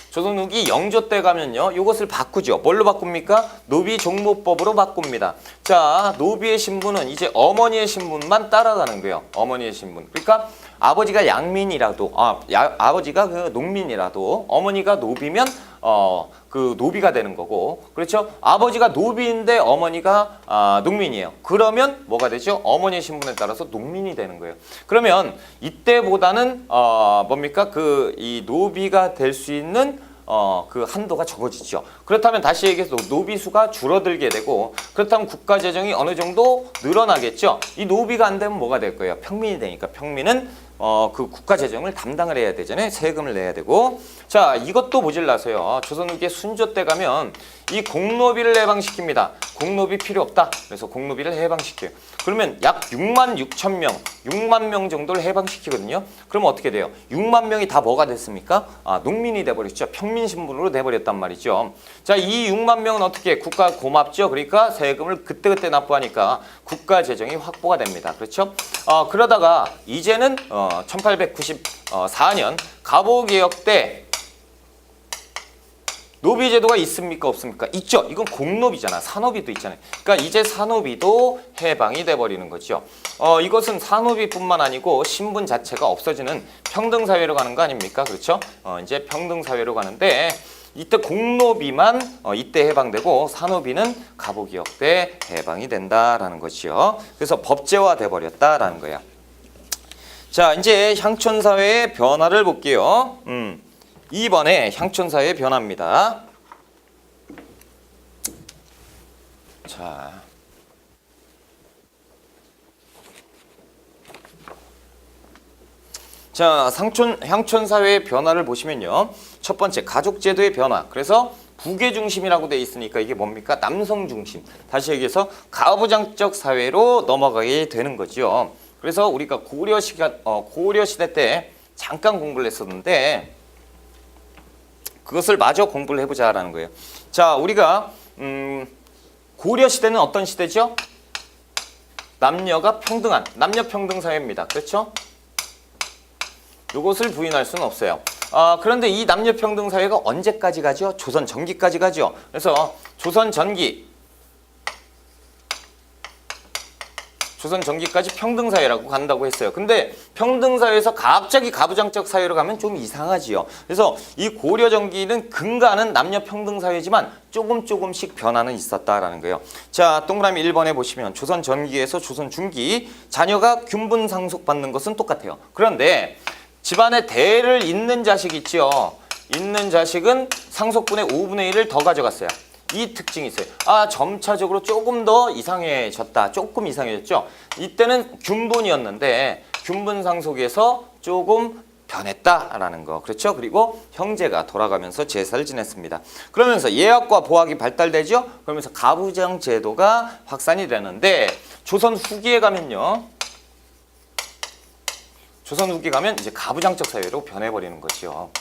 [SPEAKER 1] 조선 후기 영조 때 가면요. 이것을 바꾸죠. 뭘로 바꿉니까? 노비종모법으로 바꿉니다. 자, 노비의 신분은 이제 어머니의 신분만 따라가는 거예요. 어머니의 신분. 그러니까 아버지가 양민이라도, 아버지가 그 농민이라도 어머니가 노비면 그 노비가 되는 거고, 그렇죠? 아버지가 노비인데 어머니가 농민이에요. 그러면 뭐가 되죠? 어머니의 신분에 따라서 농민이 되는 거예요. 그러면 이때보다는 뭡니까? 이 노비가 될 수 있는 그 한도가 적어지죠. 그렇다면 다시 얘기해서 노비수가 줄어들게 되고, 그렇다면 국가 재정이 어느 정도 늘어나겠죠. 이 노비가 안 되면 뭐가 될 거예요? 평민이 되니까 평민은 그 국가 재정을 담당을 해야 되잖아요. 세금을 내야 되고. 자, 이것도 모질라서요. 조선 후기에 순조 때 가면 이 공노비를 해방시킵니다. 공노비 필요 없다. 그래서 공노비를 해방시켜요. 그러면 약 6만 6천 명, 6만 명 정도를 해방시키거든요. 그러면 어떻게 돼요? 6만 명이 다 뭐가 됐습니까? 농민이 돼버렸죠. 평민 신분으로 돼버렸단 말이죠. 자, 이 6만 명은 어떻게 해? 국가 고맙죠. 그러니까 세금을 그때그때 납부하니까 국가 재정이 확보가 됩니다. 그렇죠? 그러다가 이제는 1894년 갑오개혁 때 노비제도가 있습니까? 없습니까? 있죠. 이건 공노비잖아. 산노비도 있잖아요. 그러니까 이제 산노비도 해방이 돼버리는 거죠. 이것은 산노비뿐만 아니고 신분 자체가 없어지는 평등사회로 가는 거 아닙니까? 그렇죠? 이제 평등사회로 가는데 이때 공노비만 이때 해방되고 산노비는 갑오개혁 때 해방이 된다라는 거죠. 그래서 법제화 돼버렸다라는 거야. 자, 이제 향촌사회의 변화를 볼게요. 2번에 향촌사회의 변화입니다. 자, 향촌사회의 변화를 보시면요. 첫 번째, 가족제도의 변화. 그래서 부계 중심이라고 돼 있으니까 이게 뭡니까? 남성 중심. 다시 얘기해서 가부장적 사회로 넘어가게 되는 거죠. 그래서 우리가 고려 시대 때 잠깐 공부를 했었는데 그것을 마저 공부를 해보자라는 거예요. 자, 우리가 고려 시대는 어떤 시대죠? 남녀가 평등한 남녀 평등 사회입니다. 그렇죠? 이것을 부인할 수는 없어요. 그런데 이 남녀 평등 사회가 언제까지 가죠? 조선 전기까지 가죠. 그래서 조선 전기까지 평등 사회라고 간다고 했어요. 근데 평등 사회에서 갑자기 가부장적 사회로 가면 좀 이상하지요. 그래서 이 고려 전기는 근간은 남녀 평등 사회지만 조금씩 변화는 있었다라는 거예요. 자, 동그라미 1번에 보시면 조선 전기에서 조선 중기 자녀가 균분 상속받는 것은 똑같아요. 그런데 집안에 대를 잇는 자식 있죠. 잇는 자식은 상속분의 5분의 1을 더 가져갔어요. 이 특징이 있어요. 점차적으로 조금 더 이상해졌다. 조금 이상해졌죠. 이때는 균분이었는데 균분 상속에서 조금 변했다라는 거. 그렇죠? 그리고 형제가 돌아가면서 제사를 지냈습니다. 그러면서 예학과 보학이 발달되죠. 그러면서 가부장 제도가 확산이 되는데 조선 후기에 가면요. 조선 후기 가면 이제 가부장적 사회로 변해버리는 거죠.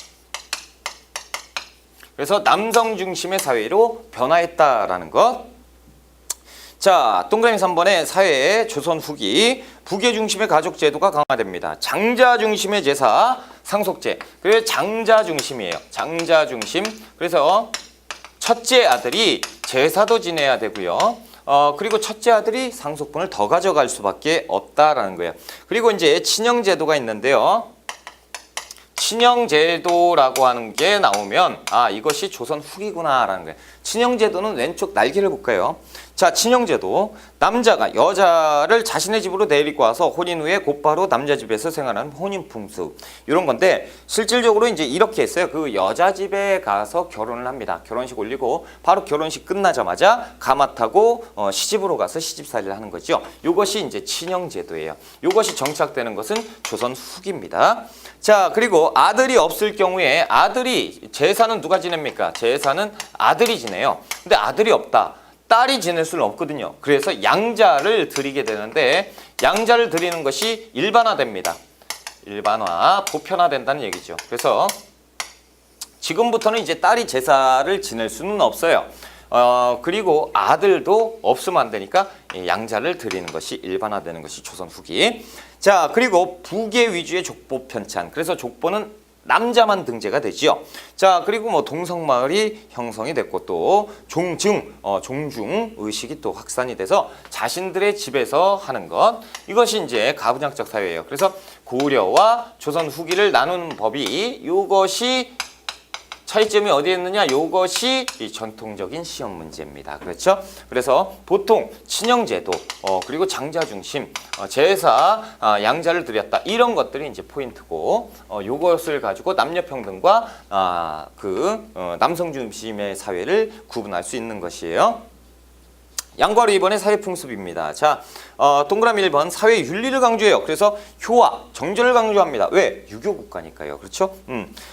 [SPEAKER 1] 그래서 남성 중심의 사회로 변화했다라는 것. 자, 동그라미 3번에 사회의 조선 후기 부계 중심의 가족 제도가 강화됩니다. 장자 중심의 제사 상속제. 그래서 장자 중심이에요. 장자 중심. 그래서 첫째 아들이 제사도 지내야 되고요. 그리고 첫째 아들이 상속분을 더 가져갈 수밖에 없다라는 거예요. 그리고 이제 친형 제도가 있는데요. 친형 제도라고 하는 게 나오면 이것이 조선 후기구나라는 거예요. 친형 제도는 왼쪽 날개를 볼까요? 자, 친형 제도. 남자가 여자를 자신의 집으로 데리고 와서 혼인 후에 곧바로 남자 집에서 생활하는 혼인 풍습. 이런 건데 실질적으로 이제 이렇게 했어요. 그 여자 집에 가서 결혼을 합니다. 결혼식 올리고 바로 결혼식 끝나자마자 가마 타고 시집으로 가서 시집살이를 하는 거죠. 이것이 이제 친형 제도예요. 이것이 정착되는 것은 조선 후기입니다. 자, 그리고 아들이 없을 경우에 아들이 제사는 누가 지냅니까? 제사는 아들이 지내요. 근데 아들이 없다. 딸이 지낼 수는 없거든요. 그래서 양자를 드리게 되는데 양자를 드리는 것이 일반화됩니다. 일반화, 보편화된다는 얘기죠. 그래서 지금부터는 이제 딸이 제사를 지낼 수는 없어요. 그리고 아들도 없으면 안 되니까 양자를 드리는 것이 일반화되는 것이 조선 후기. 자, 그리고 부계 위주의 족보 편찬. 그래서 족보는 남자만 등재가 되지요. 자, 그리고 뭐 동성마을이 형성이 됐고 또 종중 의식이 또 확산이 돼서 자신들의 집에서 하는 것. 이것이 이제 가부장적 사회예요. 그래서 고려와 조선 후기를 나누는 법이 이것이 차이점이 어디에 있느냐? 이것이 이 전통적인 시험 문제입니다. 그렇죠? 그래서 보통 친형제도 그리고 장자 중심 제사 양자를 드렸다 이런 것들이 이제 포인트고 이것을 가지고 남녀 평등과 남성 중심의 사회를 구분할 수 있는 것이에요. 양과로 2번의 사회풍습입니다. 자, 동그라미 1번 사회 윤리를 강조해요. 그래서 효와 정절을 강조합니다. 왜? 유교국가니까요. 그렇죠?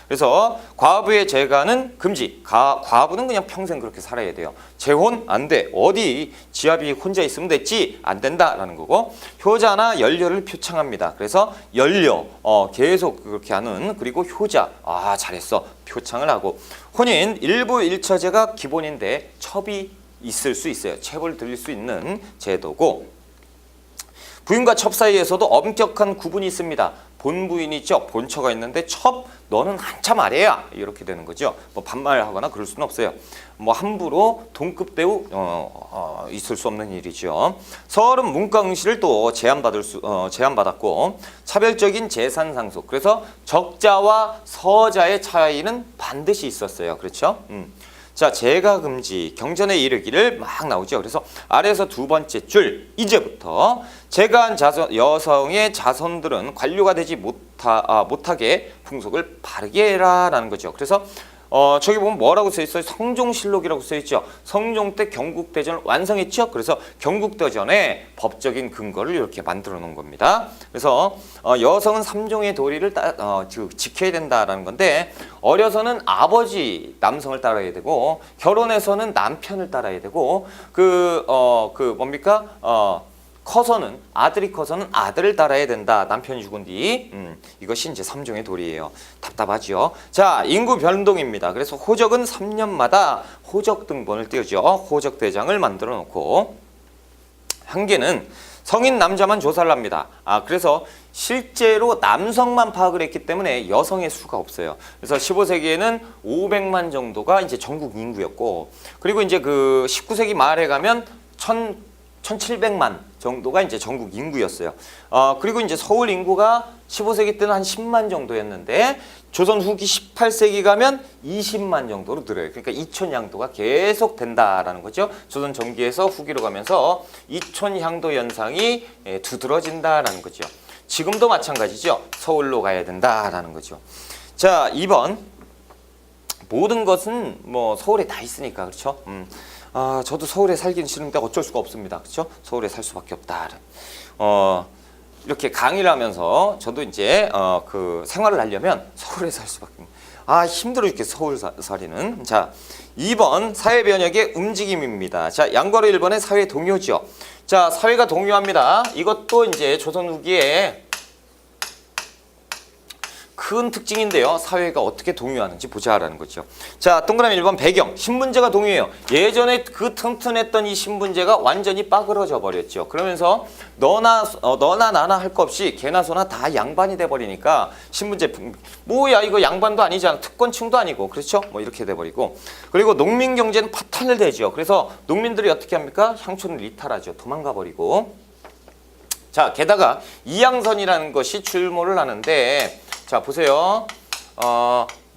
[SPEAKER 1] 그래서 과부의 재가는 금지. 과부는 그냥 평생 그렇게 살아야 돼요. 재혼 안 돼. 어디 지아비 혼자 있으면 됐지? 안 된다라는 거고. 효자나 연료를 표창합니다. 그래서 연료 계속 그렇게 하는. 그리고 효자 잘했어. 표창을 하고. 혼인 일부 일처제가 기본인데 첩이 있을 수 있어요. 첩을 드릴 수 있는 제도고 부인과 첩 사이에서도 엄격한 구분이 있습니다. 본부인이 있죠. 본처가 있는데 첩 너는 한참 아래야 이렇게 되는 거죠. 뭐 반말하거나 그럴 수는 없어요. 뭐 함부로 동급 대우 있을 수 없는 일이죠. 서울은 문과응시를 또 제한받았고 차별적인 재산 상속. 그래서 적자와 서자의 차이는 반드시 있었어요. 그렇죠? 자, 재가 금지, 경전에 이르기를 막 나오죠. 그래서 아래에서 두 번째 줄, 이제부터 재가한 여성의 자손들은 관료가 되지 못하게 풍속을 바르게 해라라는 거죠. 그래서 저기 보면 뭐라고 써 있어요? 성종실록이라고 써 있죠. 성종 때 경국대전을 완성했죠. 그래서 경국대전의 법적인 근거를 이렇게 만들어 놓은 겁니다. 그래서 여성은 삼종의 도리를 지켜야 된다라는 건데, 어려서는 아버지 남성을 따라야 되고, 결혼해서는 남편을 따라야 되고, 커서는, 아들이 커서는 아들을 따라야 된다. 남편이 죽은 뒤. 이것이 이제 삼종의 도리예요. 답답하죠. 자, 인구 변동입니다. 그래서 호적은 3년마다 호적 등본을 띄우죠. 호적 대장을 만들어 놓고, 한계는 성인 남자만 조사를 합니다. 그래서 실제로 남성만 파악을 했기 때문에 여성의 수가 없어요. 그래서 15세기에는 500만 정도가 이제 전국 인구였고, 그리고 이제 그 19세기 말에 가면 1700만 정도가 이제 전국 인구였어요. 그리고 이제 서울 인구가 15세기 때는 한 10만 정도였는데, 조선 후기 18세기 가면 20만 정도로 늘어요. 그러니까 이촌양도가 계속 된다라는 거죠. 조선 전기에서 후기로 가면서 이촌양도 현상이 두드러진다라는 거죠. 지금도 마찬가지죠. 서울로 가야 된다라는 거죠. 자, 2번. 모든 것은 뭐 서울에 다 있으니까, 그렇죠? 저도 서울에 살긴 싫은데 어쩔 수가 없습니다. 그렇죠? 서울에 살 수밖에 없다. 이렇게 강의를 하면서 저도 이제 그 생활을 하려면 서울에 살 수밖에 없습니다. 힘들어 죽겠어, 서울살이는. 자, 2번 사회 변혁의 움직임입니다. 자, 양과로 1번의 사회 동요죠. 자, 사회가 동요합니다. 이것도 이제 조선 후기에 큰 특징인데요. 사회가 어떻게 동요하는지 보자라는 거죠. 자, 동그라미 1번 배경. 신분제가 동요해요. 예전에 그 튼튼했던 이 신분제가 완전히 빠그러져 버렸죠. 그러면서 너나 나나 할 거 없이 개나 소나 다 양반이 돼버리니까 신분제, 뭐야 이거 양반도 아니잖아. 특권층도 아니고. 그렇죠? 뭐 이렇게 돼버리고. 그리고 농민 경제는 파탄을 내죠. 그래서 농민들이 어떻게 합니까? 향촌을 이탈하죠. 도망가 버리고. 자, 게다가 이양선이라는 것이 출몰을 하는데, 자, 보세요.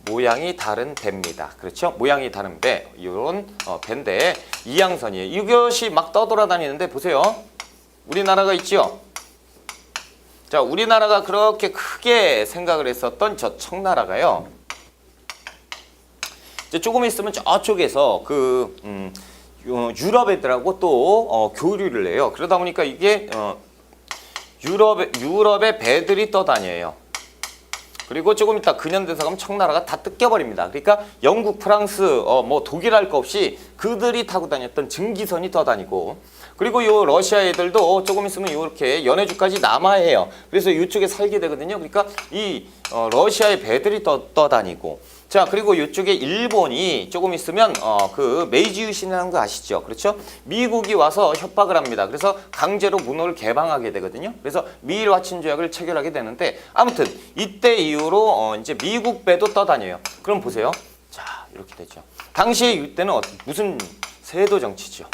[SPEAKER 1] 모양이 다른 배입니다. 그렇죠? 모양이 다른 배. 이런 배인데 이양선이에요. 이것이 막 떠돌아다니는데 보세요. 우리나라가 있죠? 자, 우리나라가 그렇게 크게 생각을 했었던 저 청나라가요. 이제 조금 있으면 저쪽에서 유럽 애들하고 또 교류를 해요. 그러다 보니까 이게 유럽의 배들이 떠다녀요. 그리고 조금 이따 근현대사 가면 청나라가 다 뜯겨버립니다. 그러니까 영국, 프랑스, 뭐 독일 할 거 없이 그들이 타고 다녔던 증기선이 떠다니고, 그리고 요 러시아 애들도 조금 있으면 이렇게 연해주까지 남아해요. 그래서 이쪽에 살게 되거든요. 그러니까 이 러시아의 배들이 떠다니고, 자, 그리고 이쪽에 일본이 조금 있으면 그 메이지 유신이라는 거 아시죠? 그렇죠? 미국이 와서 협박을 합니다. 그래서 강제로 문호를 개방하게 되거든요. 그래서 미일 와친 조약을 체결하게 되는데, 아무튼 이때 이후로 이제 미국 배도 떠다녀요. 그럼 보세요. 자, 이렇게 되죠. 당시에 이때는 무슨 세도 정치죠.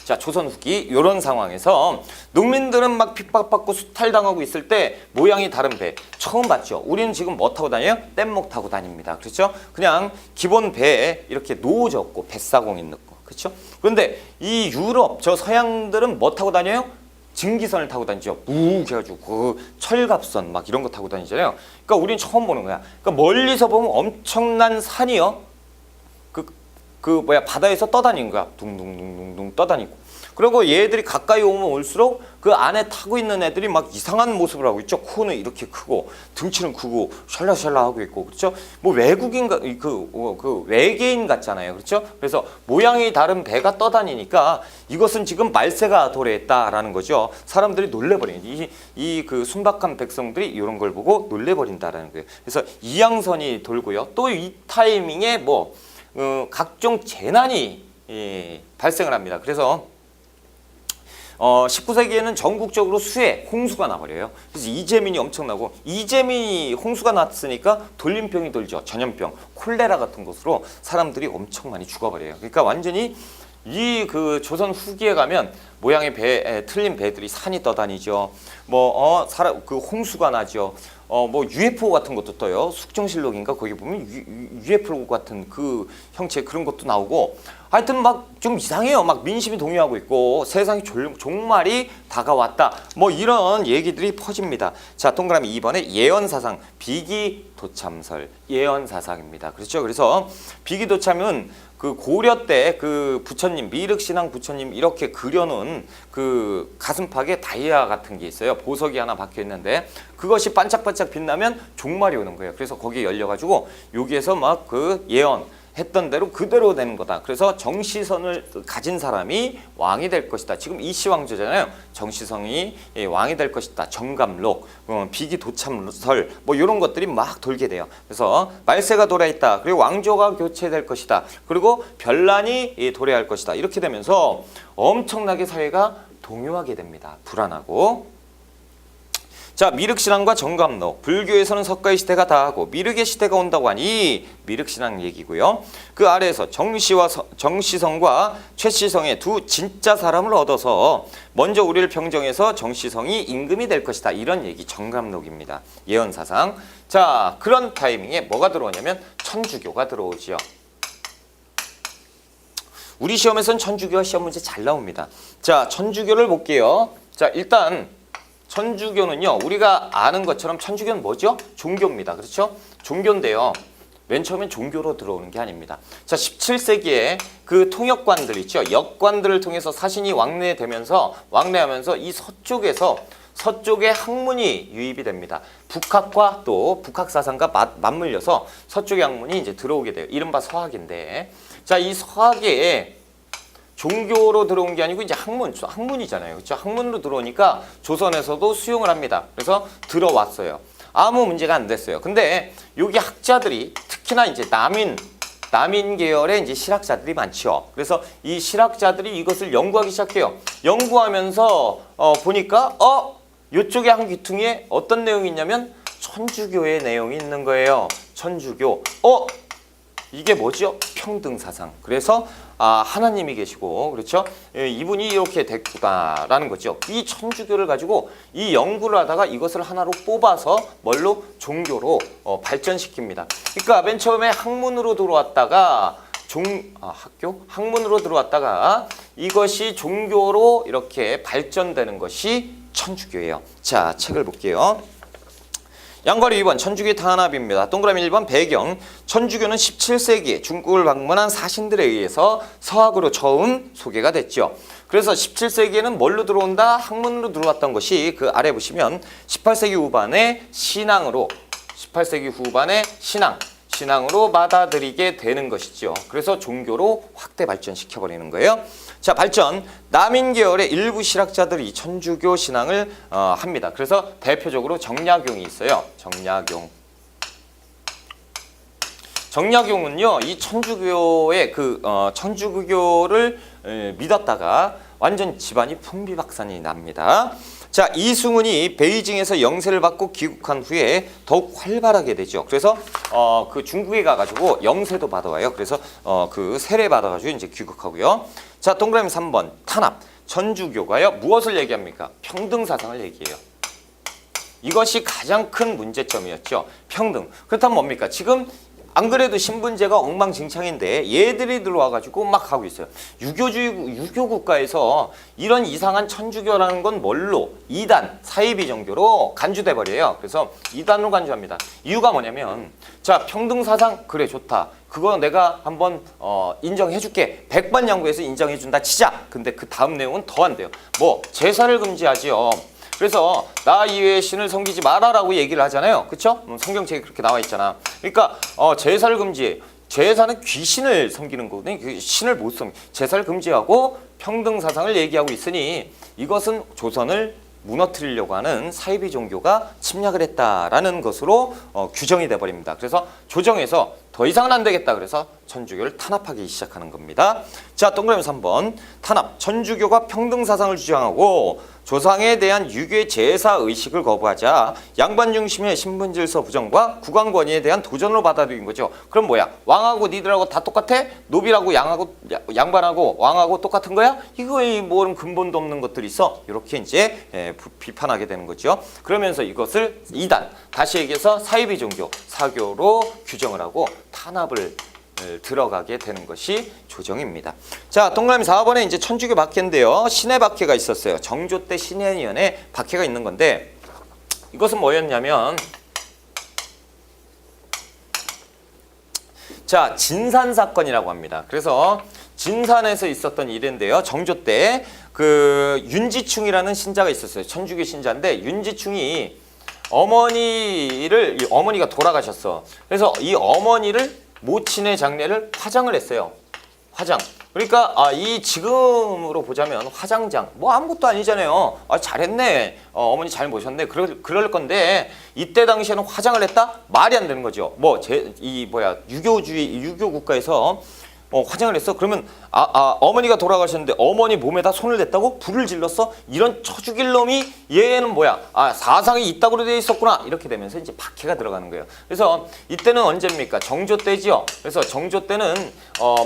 [SPEAKER 1] 자, 조선 후기 이런 상황에서 농민들은 막 핍박받고 수탈당하고 있을 때 모양이 다른 배 처음 봤죠. 우리는 지금 뭐 타고 다녀요? 뗏목 타고 다닙니다. 그렇죠? 그냥 기본 배에 이렇게 노젓고 뱃사공이 있는 거. 그렇죠? 그런데 이 유럽 저 서양들은 뭐 타고 다녀요? 증기선을 타고 다니죠. 묵 해가지고 그 철갑선 막 이런 거 타고 다니잖아요. 그러니까 우리는 처음 보는 거야. 그러니까 멀리서 보면 엄청난 산이요. 바다에서 떠다니는 거야. 둥둥둥둥둥 떠다니고. 그리고 얘들이 가까이 오면 올수록 그 안에 타고 있는 애들이 막 이상한 모습을 하고 있죠. 코는 이렇게 크고 등치는 크고 샬라샬라 하고 있고, 그렇죠? 뭐 외국인 그 외계인 같잖아요. 그렇죠? 그래서 모양이 다른 배가 떠다니니까 이것은 지금 말세가 도래했다라는 거죠. 사람들이 놀래버리는 이 그 순박한 백성들이 이런 걸 보고 놀래버린다라는 거예요. 그래서 이양선이 돌고요. 또 이 타이밍에 각종 재난이 발생을 합니다. 그래서 19세기에는 전국적으로 수해, 홍수가 나버려요. 그래서 이재민이 엄청나고, 이재민이 홍수가 났으니까 돌림병이 돌죠. 전염병, 콜레라 같은 것으로 사람들이 엄청 많이 죽어버려요. 그러니까 완전히 그 조선 후기에 가면 모양의 틀린 배들이 산이 떠다니죠. 그 홍수가 나죠. UFO 같은 것도 떠요. 숙종실록인가 거기 보면 UFO 같은 그 형체 그런 것도 나오고, 하여튼 막 좀 이상해요. 막 민심이 동요하고 있고 세상이 종말이 다가왔다. 뭐 이런 얘기들이 퍼집니다. 자, 동그라미 2번에 예언사상, 비기도참설, 예언사상입니다. 그렇죠? 그래서 비기도참은 그 고려 때 그 부처님, 미륵신앙 부처님 이렇게 그려놓은 그 가슴팍에 다이아 같은 게 있어요. 보석이 하나 박혀 있는데 그것이 반짝반짝 빛나면 종말이 오는 거예요. 그래서 거기에 열려가지고 여기에서 막 그 예언 했던 대로 그대로 되는 거다. 그래서 정시선을 가진 사람이 왕이 될 것이다. 지금 이시왕조잖아요. 정시성이 왕이 될 것이다. 정감록, 비기도참설 뭐 이런 것들이 막 돌게 돼요. 그래서 말세가 돌아있다. 그리고 왕조가 교체될 것이다. 그리고 변란이 도래할 것이다. 이렇게 되면서 엄청나게 사회가 동요하게 됩니다. 불안하고. 자, 미륵신앙과 정감록, 불교에서는 석가의 시대가 다하고 미륵의 시대가 온다고 하니 미륵신앙 얘기고요. 그 아래에서 정시성과 최시성의 두 진짜 사람을 얻어서 먼저 우리를 평정해서 정시성이 임금이 될 것이다. 이런 얘기 정감록입니다. 예언사상. 자, 그런 타이밍에 뭐가 들어오냐면 천주교가 들어오지요. 우리 시험에서는 천주교가 시험 문제 잘 나옵니다. 자, 천주교를 볼게요. 자, 일단 천주교는요, 우리가 아는 것처럼 천주교는 뭐죠? 종교입니다. 그렇죠? 종교인데요. 맨 처음엔 종교로 들어오는 게 아닙니다. 자, 17세기에 그 통역관들 있죠? 역관들을 통해서 사신이 왕래하면서 이 서쪽에 학문이 유입이 됩니다. 북학과 또 북학 사상과 맞물려서 서쪽의 학문이 이제 들어오게 돼요. 이른바 서학인데, 자, 이 서학에 종교로 들어온 게 아니고 이제 학문이잖아요. 그렇죠? 학문으로 들어오니까 조선에서도 수용을 합니다. 그래서 들어왔어요. 아무 문제가 안 됐어요. 근데 여기 학자들이 특히나 이제 남인 계열의 이제 실학자들이 많죠. 그래서 이 실학자들이 이것을 연구하기 시작해요. 연구하면서 보니까 이쪽에 한 귀퉁이에 어떤 내용이 있냐면 천주교의 내용이 있는 거예요. 천주교. 이게 뭐죠? 평등사상. 그래서 하나님이 계시고, 그렇죠? 이분이 이렇게 됐구나라는 거죠. 이 천주교를 가지고 이 연구를 하다가 이것을 하나로 뽑아서 뭘로? 종교로 발전시킵니다. 그러니까 맨 처음에 학문으로 들어왔다가 학문으로 들어왔다가 이것이 종교로 이렇게 발전되는 것이 천주교예요. 자, 책을 볼게요. 양괄호 2번 천주교 탄압입니다. 동그라미 1번 배경. 천주교는 17세기에 중국을 방문한 사신들에 의해서 서학으로 처음 소개가 됐죠. 그래서 17세기에는 뭘로 들어온다? 학문으로 들어왔던 것이 그 아래 보시면 18세기 후반에 신앙으로 신앙으로 받아들이게 되는 것이죠. 그래서 종교로 확대 발전시켜버리는 거예요. 자, 발전. 남인 계열의 일부 실학자들이 천주교 신앙을 합니다. 그래서 대표적으로 정약용이 있어요. 정약용은요, 이 천주교의 천주교를 믿었다가 완전 집안이 풍비박산이 납니다. 자, 이승훈이 베이징에서 영세를 받고 귀국한 후에 더욱 활발하게 되죠. 그래서 그 중국에 가가지고 영세도 받아와요. 그래서 그 세례 받아가지고 이제 귀국하고요. 자, 동그라미 3번 탄압. 천주교가요 무엇을 얘기합니까? 평등 사상을 얘기해요. 이것이 가장 큰 문제점이었죠. 평등. 그렇다면 뭡니까? 지금 안 그래도 신분제가 엉망진창인데 얘들이 들어와가지고 막 하고 있어요. 유교 국가에서 이런 이상한 천주교라는 건 뭘로? 이단, 사이비 종교로 간주돼 버려요. 그래서 이단으로 간주합니다. 이유가 뭐냐면, 자, 평등사상 그래 좋다. 그거 내가 한번 인정해줄게. 100번 양보해서 인정해준다 치자. 근데 그 다음 내용은 더 안 돼요. 뭐 제사를 금지하지요. 그래서 나 이외의 신을 섬기지 마라라고 얘기를 하잖아요. 그렇죠? 성경책에 그렇게 나와 있잖아. 그러니까 제사를 금지해. 제사는 귀신을 섬기는 거거든요. 그 신을 못 섬기. 제사를 금지하고 평등 사상을 얘기하고 있으니 이것은 조선을 무너뜨리려고 하는 사이비 종교가 침략을 했다라는 것으로 규정이 돼버립니다. 그래서 조정에서 더 이상은 안 되겠다. 그래서 천주교를 탄압하기 시작하는 겁니다. 자, 동그라미 3번 탄압. 천주교가 평등사상을 주장하고 조상에 대한 유교 제사 의식을 거부하자 양반 중심의 신분질서 부정과 국왕권위에 대한 도전으로 받아들인 거죠. 그럼 뭐야? 왕하고 니들하고 다 똑같아? 노비라고 양반하고 왕하고 똑같은 거야? 이거에 뭐 근본도 없는 것들이 있어. 이렇게 이제 비판하게 되는 거죠. 그러면서 이것을 이단, 다시 얘기해서 사이비 종교, 사교로 규정을 하고 탄압을 들어가게 되는 것이 조정입니다. 자, 동그라미 4번에 이제 천주교 박해인데요. 신의 박해가 있었어요. 정조 때 신해연에 박해가 있는 건데 이것은 뭐였냐면 자, 진산 사건이라고 합니다. 그래서 진산에서 있었던 일인데요. 정조 때 그 윤지충이라는 신자가 있었어요. 천주교 신자인데 윤지충이 어머니가 돌아가셨어. 그래서 이 어머니를 모친의 장례를 화장을 했어요. 화장. 그러니까 이 지금으로 보자면 화장장 뭐 아무것도 아니잖아요. 잘했네. 어머니 잘 모셨네. 그럴 건데 이때 당시에는 화장을 했다? 말이 안 되는 거죠. 유교 국가에서 화장을 했어. 그러면 어머니가 돌아가셨는데 어머니 몸에다 손을 댔다고 불을 질렀어. 이런 처죽일 놈이 얘는 뭐야? 사상이 이따구로 되어 있었구나. 이렇게 되면서 이제 박해가 들어가는 거예요. 그래서 이때는 언제입니까? 정조 때지요. 그래서 정조 때는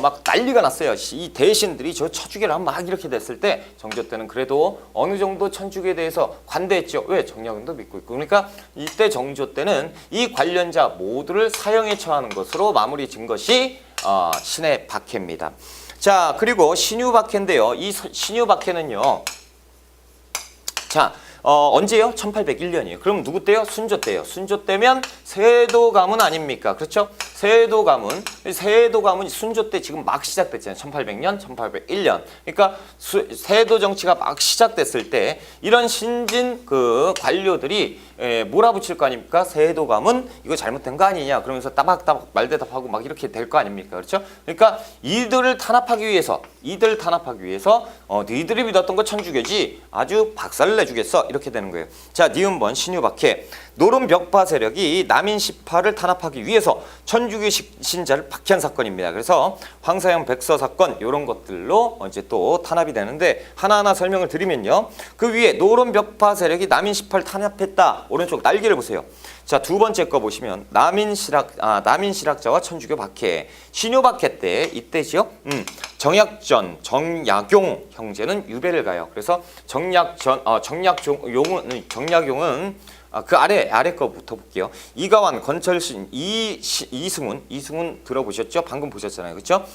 [SPEAKER 1] 막 난리가 났어요. 이 대신들이 저 처죽이라 막 이렇게 됐을 때 정조 때는 그래도 어느 정도 천주교에 대해서 관대했죠. 왜? 정약용도 믿고 있고. 그러니까 이때 정조 때는 이 관련자 모두를 사형에 처하는 것으로 마무리 진 것이 신의 박해입니다. 자, 그리고 신유 박해인데요. 이 신유 박해는요. 자, 언제요? 1801년이에요. 그럼 누구 때요? 순조 때요. 순조 때면 세도 가문 아닙니까? 그렇죠? 세도 가문 순조 때 지금 막 시작됐잖아요. 1800년, 1801년. 그러니까 세도 정치가 막 시작됐을 때 이런 신진 그 관료들이 몰아붙일 거 아닙니까? 세도 가문 이거 잘못된 거 아니냐? 그러면서 따박따박 말대답하고 막 이렇게 될 거 아닙니까? 그렇죠? 그러니까 이들을 탄압하기 위해서 너희들이 믿었던 거 천주교지 아주 박살을 내주겠어. 이렇게 되는 거예요. 자, 니은번 신유박해. 노론 벽파 세력이 남인 18을 탄압하기 위해서 천주교 신자를 박해한 사건입니다. 그래서 황사형 백서 사건 이런 것들로 이제 또 탄압이 되는데 하나하나 설명을 드리면요. 그 위에 노론 벽파 세력이 남인 18 탄압했다. 오른쪽 날개를 보세요. 자, 두 번째 거 보시면 남인 실학자와 천주교 박해. 신유 박해 때 이때지요. 정약용 형제는 유배를 가요. 그래서 정약용은 그 아래 거부터 볼게요. 이가완, 건철신, 이승훈 들어보셨죠? 방금 보셨잖아요. 그렇죠?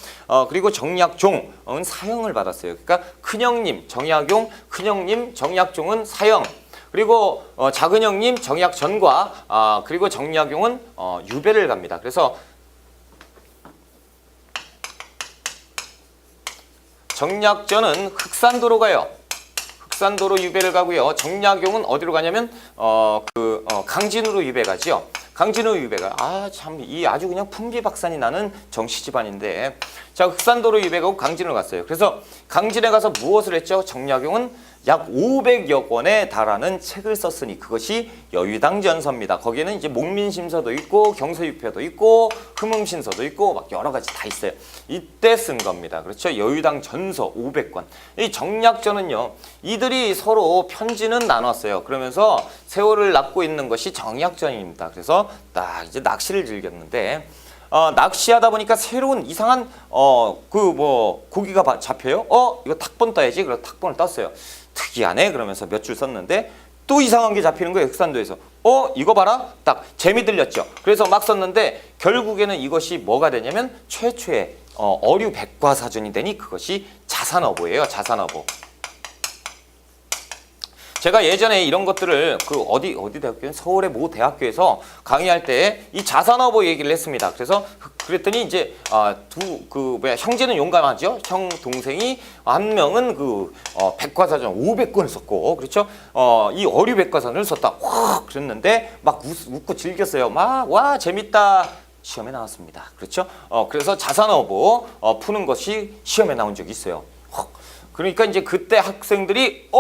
[SPEAKER 1] 그리고 정약종은 사형을 받았어요. 그러니까 큰형님 정약용, 큰형님 정약종은 사형. 그리고 작은 형님 정약전과 그리고 정약용은 유배를 갑니다. 그래서 정약전은 흑산도로 가요. 흑산도로 유배를 가고요. 정약용은 어디로 가냐면 강진으로 유배 가죠. 강진으로 유배가 참 이 아주 그냥 풍비박산이 나는 정치 집안인데 자, 흑산도로 유배 가고 강진으로 갔어요. 그래서 강진에 가서 무엇을 했죠? 정약용은 약 500여 권에 달하는 책을 썼으니 그것이 여유당전서입니다. 거기에는 이제 목민심서도 있고 경서유표도 있고 금음신서도 있고 막 여러 가지 다 있어요. 이때 쓴 겁니다. 그렇죠? 여유당전서 500권. 이 정약전은요. 이들이 서로 편지는 나눴어요. 그러면서 세월을 낳고 있는 것이 정약전입니다. 그래서 딱 이제 낚시를 즐겼는데 낚시하다 보니까 새로운 이상한 고기가 잡혀요. 이거 탁본 떠야지. 그래서 탁본을 떴어요. 특이하네. 그러면서 몇 줄 썼는데 또 이상한 게 잡히는 거예요. 흑산도에서. 이거 봐라. 딱 재미 들렸죠. 그래서 막 썼는데 결국에는 이것이 뭐가 되냐면 최초의 어류 백과사전이 되니 그것이 자산어보예요. 자산어보. 제가 예전에 이런 것들을 어디 대학교는 서울의 모 대학교에서 강의할 때 이 자산어보 얘기를 했습니다. 그래서 그랬더니 이제 형제는 용감하죠. 형 동생이 한 명은 백과사전 500권을 썼고 그렇죠. 이 어류 백과사전을 썼다. 그랬는데 막 웃고 즐겼어요. 막 와 재밌다. 시험에 나왔습니다. 그렇죠. 그래서 자산어보 푸는 것이 시험에 나온 적이 있어요. 그러니까 이제 그때 학생들이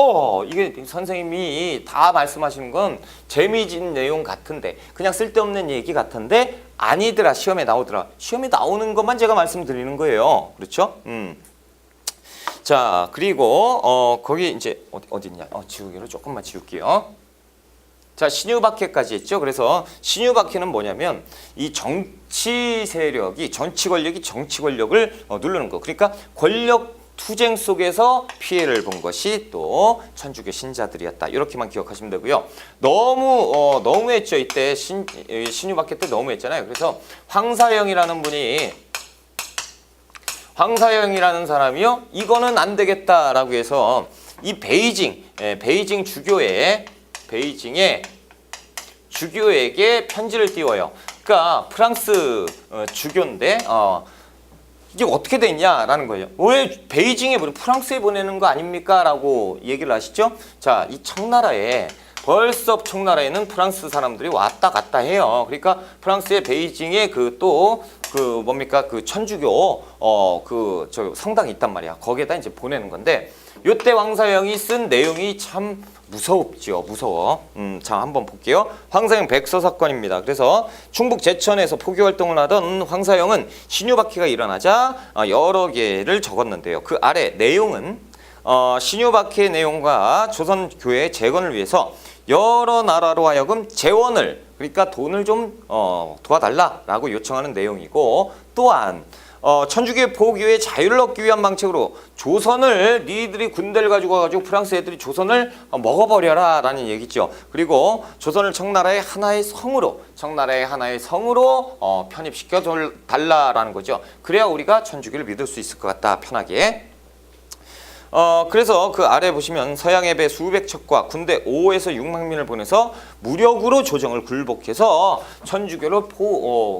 [SPEAKER 1] 이게 선생님이 다 말씀하시는 건 재미진 내용 같은데 그냥 쓸데없는 얘기 같은데 아니더라. 시험에 나오더라. 시험에 나오는 것만 제가 말씀드리는 거예요. 그렇죠? 자, 그리고 거기 이제 어딨냐? 지우개로 조금만 지울게요. 자, 신유박해까지 했죠. 그래서 신유박해는 뭐냐면 이 정치 세력이 정치 권력을 누르는 거. 그러니까 권력 투쟁 속에서 피해를 본 것이 또 천주교 신자들이었다. 이렇게만 기억하시면 되고요. 너무했죠. 이때 신유박해 때 너무했잖아요. 그래서 황사영이라는 분이 황사영이라는 사람이요. 이거는 안 되겠다라고 해서 이 베이징 베이징의 주교에게 편지를 띄워요. 그러니까 프랑스 주교인데 이게 어떻게 됐냐라는 거예요. 왜 베이징에 프랑스에 보내는 거 아닙니까? 라고 얘기를 하시죠. 자, 이 청나라에 벌써 청나라에는 프랑스 사람들이 왔다 갔다 해요. 그러니까 프랑스의 베이징에 그 천주교 저 성당이 있단 말이야. 거기에다 이제 보내는 건데 요때 황사영이 쓴 내용이 참 무섭죠. 무서워. 자, 한번 볼게요. 황사영 백서 사건입니다. 그래서 충북 제천에서 포교 활동을 하던 황사영은 신유박해가 일어나자 여러 개를 적었는데요. 그 아래 내용은 신유박해 내용과 조선교회 재건을 위해서 여러 나라로 하여금 재원을, 그러니까 돈을 좀 도와달라라고 요청하는 내용이고, 또한 천주교 포교의 자유를 얻기 위한 방책으로 조선을, 니들이 군대를 가지고 와가지고 프랑스 애들이 조선을 먹어버려라 라는 얘기죠. 그리고 조선을 청나라의 하나의 성으로 편입시켜 달라라는 거죠. 그래야 우리가 천주교를 믿을 수 있을 것 같다, 편하게. 그래서 그 아래 보시면 서양의 배 수백 척과 군대 5에서 6만민을 보내서 무력으로 조정을 굴복해서 천주교를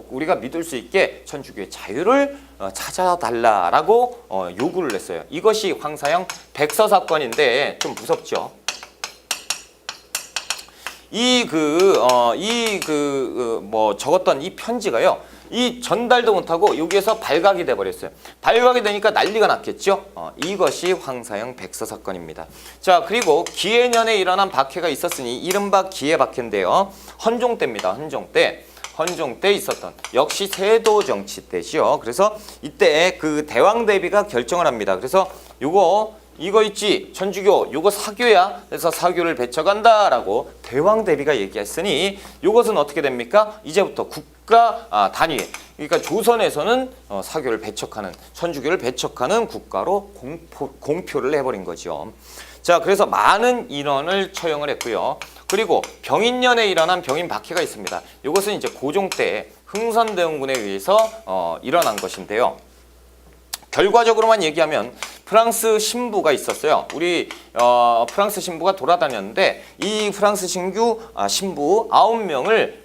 [SPEAKER 1] 우리가 믿을 수 있게 천주교의 자유를 찾아달라라고 요구를 했어요. 이것이 황사영 백서 사건인데 좀 무섭죠. 적었던 이 편지가요. 이 전달도 못하고 여기에서 발각이 돼버렸어요. 발각이 되니까 난리가 났겠죠. 이것이 황사영 백서 사건입니다. 자, 그리고 기해년에 일어난 박해가 있었으니 이른바 기해박해인데요. 헌종 때입니다. 헌종 때 있었던, 역시 세도 정치 때죠. 그래서 이때 그 대왕대비가 결정을 합니다. 그래서 이거 있지, 천주교 요거 사교야. 그래서 사교를 배척한다라고 대왕대비가 얘기했으니 이것은 어떻게 됩니까? 이제부터 국가 단위, 그러니까 조선에서는 사교를 배척하는, 천주교를 배척하는 국가로 공표를 해버린 거죠. 자, 그래서 많은 인원을 처형을 했고요. 그리고 병인년에 일어난 병인 박해가 있습니다. 이것은 이제 고종 때 흥선대원군에 의해서 일어난 것인데요. 결과적으로만 얘기하면 프랑스 신부가 있었어요. 우리 프랑스 신부가 돌아다녔는데 이 프랑스 신부 9명을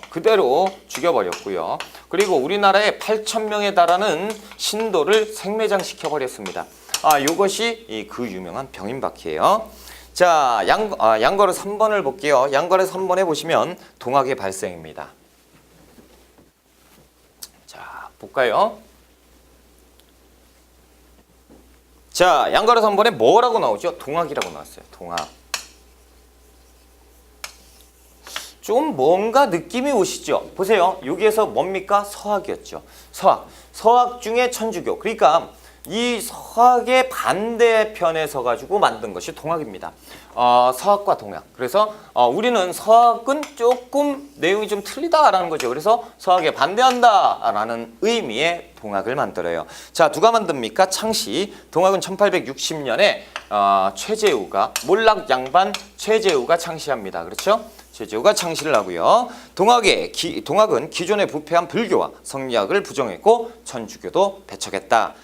[SPEAKER 1] 그대로 죽여버렸고요. 그리고 우리나라에 8,000명에 달하는 신도를 생매장시켜버렸습니다. 이것이 그 유명한 병인박해예요. 자, 양거래 3번을 볼게요. 양거래 3번에 보시면 동학의 발생입니다. 자, 볼까요? 자, 양거래 3번에 뭐라고 나오죠? 동학이라고 나왔어요. 동학. 좀 뭔가 느낌이 오시죠? 보세요. 여기에서 뭡니까? 서학이었죠. 서학 중에 천주교. 그러니까 이 서학의 반대편에 서가지고 만든 것이 동학입니다. 서학과 동학. 그래서 우리는 서학은 조금 내용이 좀 틀리다라는 거죠. 그래서 서학에 반대한다라는 의미의 동학을 만들어요. 자, 누가 만듭니까? 창시. 동학은 1860년에 최재우가, 몰락 양반 최재우가 창시합니다. 그렇죠? 최재우가 창시를 하고요. 동학은 기존에 부패한 불교와 성리학을 부정했고 천주교도 배척했다.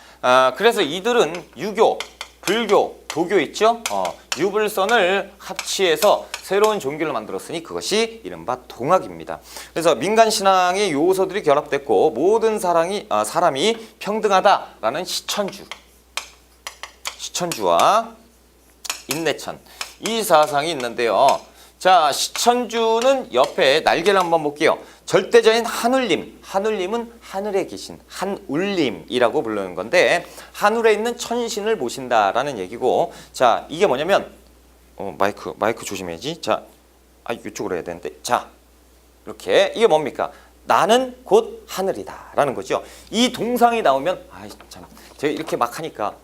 [SPEAKER 1] 그래서 이들은 유교, 불교, 도교 있죠? 유불선을 합치해서 새로운 종교를 만들었으니 그것이 이른바 동학입니다. 그래서 민간 신앙의 요소들이 결합됐고 모든 사람이 평등하다라는 시천주와 인내천, 이 사상이 있는데요. 자, 시천주는 옆에 날개를 한번 볼게요. 절대자인 한울림, 한울림은 하늘에 계신 한울림이라고 부르는 건데 하늘에 있는 천신을 모신다라는 얘기고, 자, 이게 뭐냐면 마이크 조심해야지. 자, 이쪽으로 해야 되는데, 자, 이렇게 이게 뭡니까? 나는 곧 하늘이다 라는 거죠. 이 동상이 나오면 제가 이렇게 막 하니까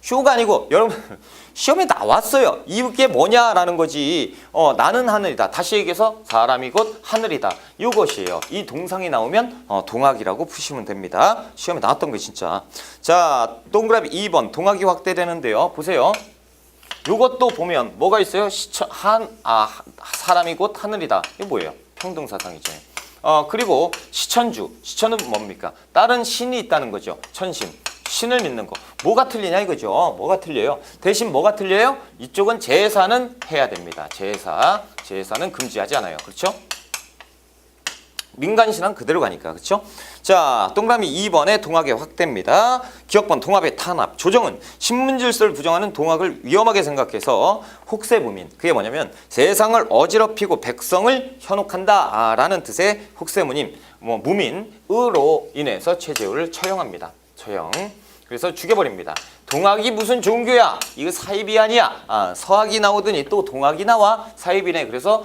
[SPEAKER 1] 쇼가 아니고 여러분 시험에 나왔어요. 이게 뭐냐라는 거지. 나는 하늘이다. 다시 얘기해서 사람이 곧 하늘이다. 이것이에요. 이 동상이 나오면 동학이라고 푸시면 됩니다. 시험에 나왔던 거 진짜. 자, 동그라미 2번 동학이 확대되는데요. 보세요. 이것도 보면 뭐가 있어요? 사람이 곧 하늘이다. 이게 뭐예요? 평등사상이죠. 그리고 시천주, 시천은 뭡니까? 다른 신이 있다는 거죠. 천신, 신을 믿는 거. 뭐가 틀리냐 이거죠. 뭐가 틀려요? 대신 뭐가 틀려요? 이쪽은 제사는 해야 됩니다. 제사는 금지하지 않아요. 그렇죠? 민간신앙 그대로 가니까. 그렇죠? 자, 동그라미 2번의 동학의 확대입니다. 기억번 동학의 탄압. 조정은 신문질서를 부정하는 동학을 위험하게 생각해서 혹세무민. 그게 뭐냐면 세상을 어지럽히고 백성을 현혹한다라는 뜻의 혹세무님, 무민으로 인해서 최재우를 처형합니다. 처형. 그래서 죽여버립니다. 동학이 무슨 종교야? 이거 사입이 아니야. 서학이 나오더니 또 동학이 나와. 사입이네. 그래서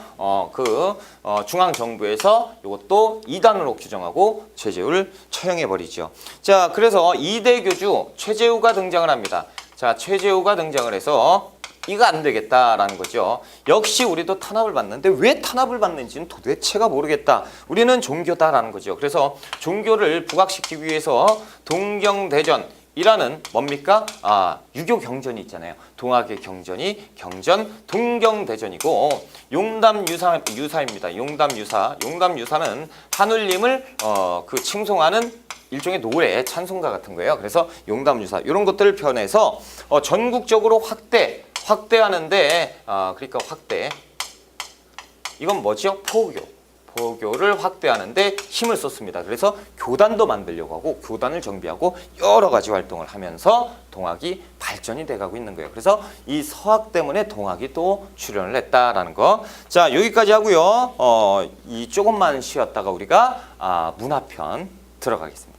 [SPEAKER 1] 중앙정부에서 이것도 이단으로 규정하고 최재우를 처형해버리죠. 자, 그래서 이대교주 최재우가 등장을 합니다. 자, 최재우가 등장을 해서 이거 안 되겠다라는 거죠. 역시 우리도 탄압을 받는데 왜 탄압을 받는지는 도대체가 모르겠다. 우리는 종교다라는 거죠. 그래서 종교를 부각시키기 위해서 동경대전 이라는 뭡니까? 유교 경전이 있잖아요. 동학의 경전이 동경대전이고 용담유사입니다. 용담유사는 하늘님을 칭송하는 일종의 노래, 찬송가 같은 거예요. 그래서 용담유사 이런 것들을 표현해서 전국적으로 확대하는데 그러니까 확대. 이건 뭐죠? 포교를 확대하는데 힘을 썼습니다. 그래서 교단도 만들려고 하고 교단을 정비하고 여러 가지 활동을 하면서 동학이 발전이 돼가고 있는 거예요. 그래서 이 서학 때문에 동학이 또 출현을 했다라는 거. 자, 여기까지 하고요. 이 조금만 쉬었다가 우리가 문화편 들어가겠습니다.